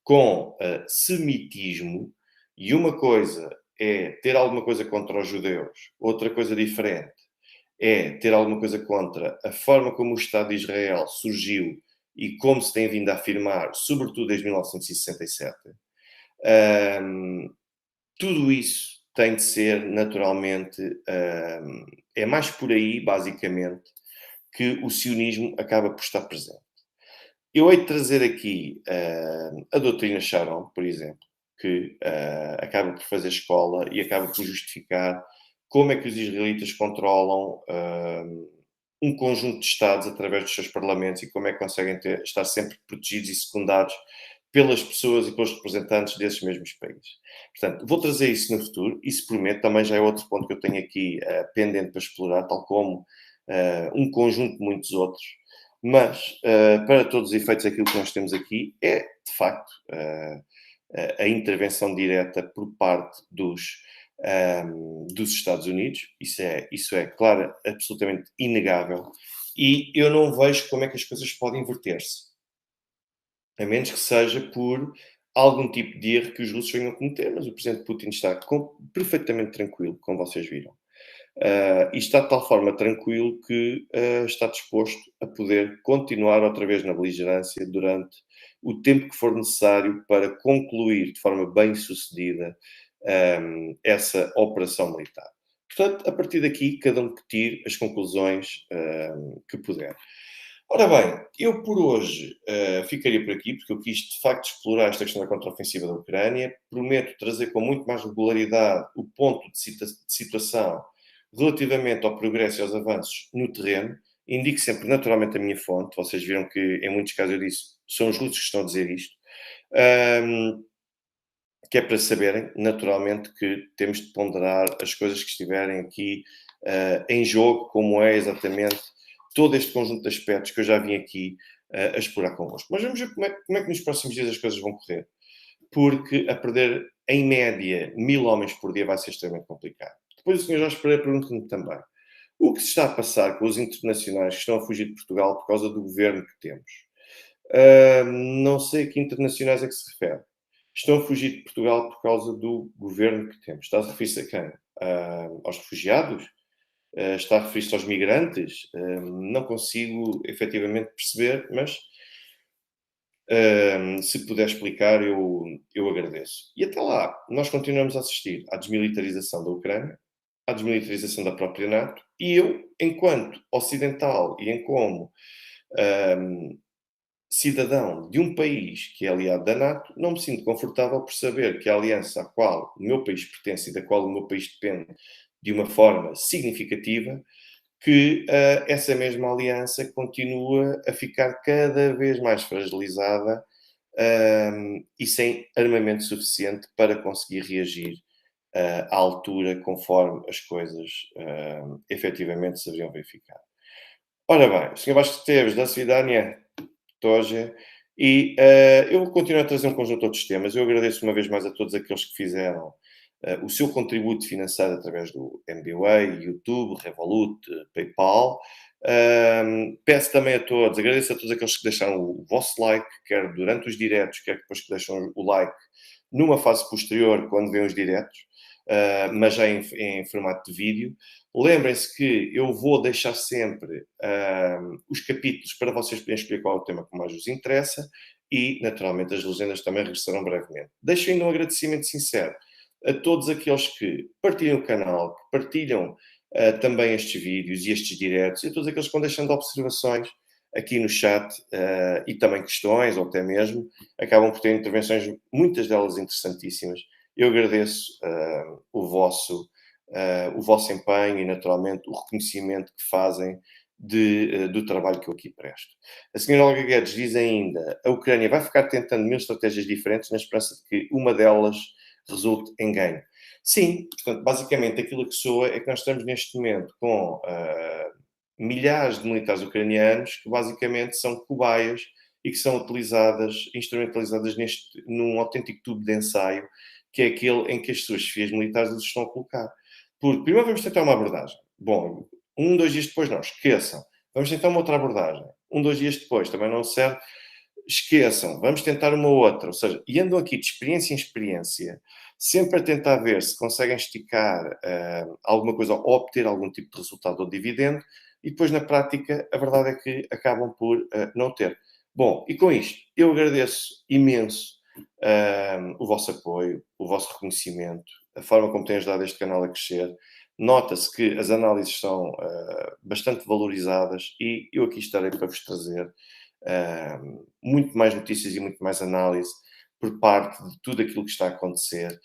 com semitismo, e uma coisa é ter alguma coisa contra os judeus, outra coisa diferente é ter alguma coisa contra a forma como o Estado de Israel surgiu e como se tem vindo a afirmar, sobretudo desde 1967. Tudo isso tem de ser naturalmente, é mais por aí, basicamente, que o sionismo acaba por estar presente. Eu hei de trazer aqui a doutrina Sharon, por exemplo, que acaba por fazer escola e acaba por justificar como é que os israelitas controlam um conjunto de Estados através dos seus parlamentos e como é que conseguem estar sempre protegidos e secundados pelas pessoas e pelos representantes desses mesmos países. Portanto, vou trazer isso no futuro, isso prometo, também já é outro ponto que eu tenho aqui pendente para explorar, tal como um conjunto de muitos outros. Mas, para todos os efeitos, aquilo que nós temos aqui é, de facto, a intervenção direta por parte dos Estados Unidos. Isso é, claro, absolutamente inegável. E eu não vejo como é que as coisas podem inverter-se. A menos que seja por algum tipo de erro que os russos venham a cometer. Mas o presidente Putin está perfeitamente tranquilo, como vocês viram. E está de tal forma tranquilo que está disposto a poder continuar outra vez na beligerância durante o tempo que for necessário para concluir de forma bem sucedida essa operação militar. Portanto, a partir daqui, cada um que tire as conclusões que puder. Ora bem, eu por hoje ficaria por aqui, porque eu quis de facto explorar esta questão da contraofensiva da Ucrânia. Prometo trazer com muito mais regularidade o ponto de situação relativamente ao progresso e aos avanços no terreno. Indico sempre naturalmente a minha fonte. Vocês viram que em muitos casos eu disse, são os russos que estão a dizer isto. Que é para saberem, naturalmente, que temos de ponderar as coisas que estiverem aqui em jogo, como é exatamente todo este conjunto de aspectos que eu já vim aqui a explorar convosco. Mas vamos ver como é que nos próximos dias as coisas vão correr. Porque a perder, em média, 1000 homens por dia vai ser extremamente complicado. Depois o Sr. Jorge Pereira pergunta-me também o que se está a passar com os internacionais que estão a fugir de Portugal por causa do governo que temos. Não sei a que internacionais é que se refere. Estão a fugir de Portugal por causa do governo que temos. Está a referir-se a quem? Aos refugiados? Está a referir-se aos migrantes? Não consigo efetivamente perceber, mas se puder explicar, eu agradeço. E até lá, nós continuamos a assistir à desmilitarização da Ucrânia, à desmilitarização da própria NATO, e eu, enquanto ocidental e em como cidadão de um país que é aliado da NATO, não me sinto confortável por saber que a aliança à qual o meu país pertence e da qual o meu país depende de uma forma significativa, que essa mesma aliança continua a ficar cada vez mais fragilizada e sem armamento suficiente para conseguir reagir à altura conforme as coisas efetivamente se deveriam verificar. Ora bem, o Sr. Vasco Esteves, da Cidadania, Toja, e eu vou continuar a trazer um conjunto de outros temas. Eu agradeço uma vez mais a todos aqueles que fizeram o seu contributo financeiro através do MBWay, YouTube, Revolut, PayPal. Peço também a todos, agradeço a todos aqueles que deixaram o vosso like, quer durante os diretos, quer depois que deixam o like numa fase posterior, quando vêem os diretos, mas já em formato de vídeo. Lembrem-se que eu vou deixar sempre os capítulos para vocês poderem escolher qual é o tema que mais vos interessa e, naturalmente, as legendas também regressarão brevemente. Deixo ainda um agradecimento sincero a todos aqueles que partilham o canal, que partilham também estes vídeos e estes diretos, e a todos aqueles que vão deixando observações aqui no chat e também questões, ou até mesmo, acabam por ter intervenções, muitas delas interessantíssimas. Eu agradeço o vosso empenho e, naturalmente, o reconhecimento que fazem do trabalho que eu aqui presto. A senhora Olga Guedes diz ainda: a Ucrânia vai ficar tentando mil estratégias diferentes na esperança de que uma delas resulte em ganho. Sim, portanto, basicamente aquilo que soa é que nós estamos neste momento com milhares de militares ucranianos que basicamente são cobaias e que são instrumentalizadas num autêntico tubo de ensaio, que é aquele em que as suas chefias militares os estão a colocar. Porque primeiro vamos tentar uma abordagem. Bom, 2 dias depois não, esqueçam. Vamos tentar uma outra abordagem. 2 dias depois também não serve, esqueçam. Vamos tentar uma outra. Ou seja, e andam aqui de experiência em experiência, sempre a tentar ver se conseguem esticar alguma coisa ou obter algum tipo de resultado ou dividendo, e depois na prática a verdade é que acabam por não ter. Bom, e com isto eu agradeço imenso o vosso apoio, o vosso reconhecimento, a forma como têm ajudado este canal a crescer. Nota-se que as análises são bastante valorizadas e eu aqui estarei para vos trazer muito mais notícias e muito mais análise por parte de tudo aquilo que está a acontecer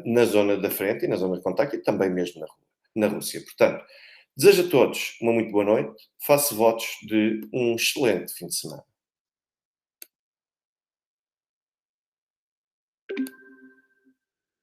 na zona da frente e na zona de contacto e também mesmo na Rússia. Portanto, desejo a todos uma muito boa noite, faço votos de um excelente fim de semana.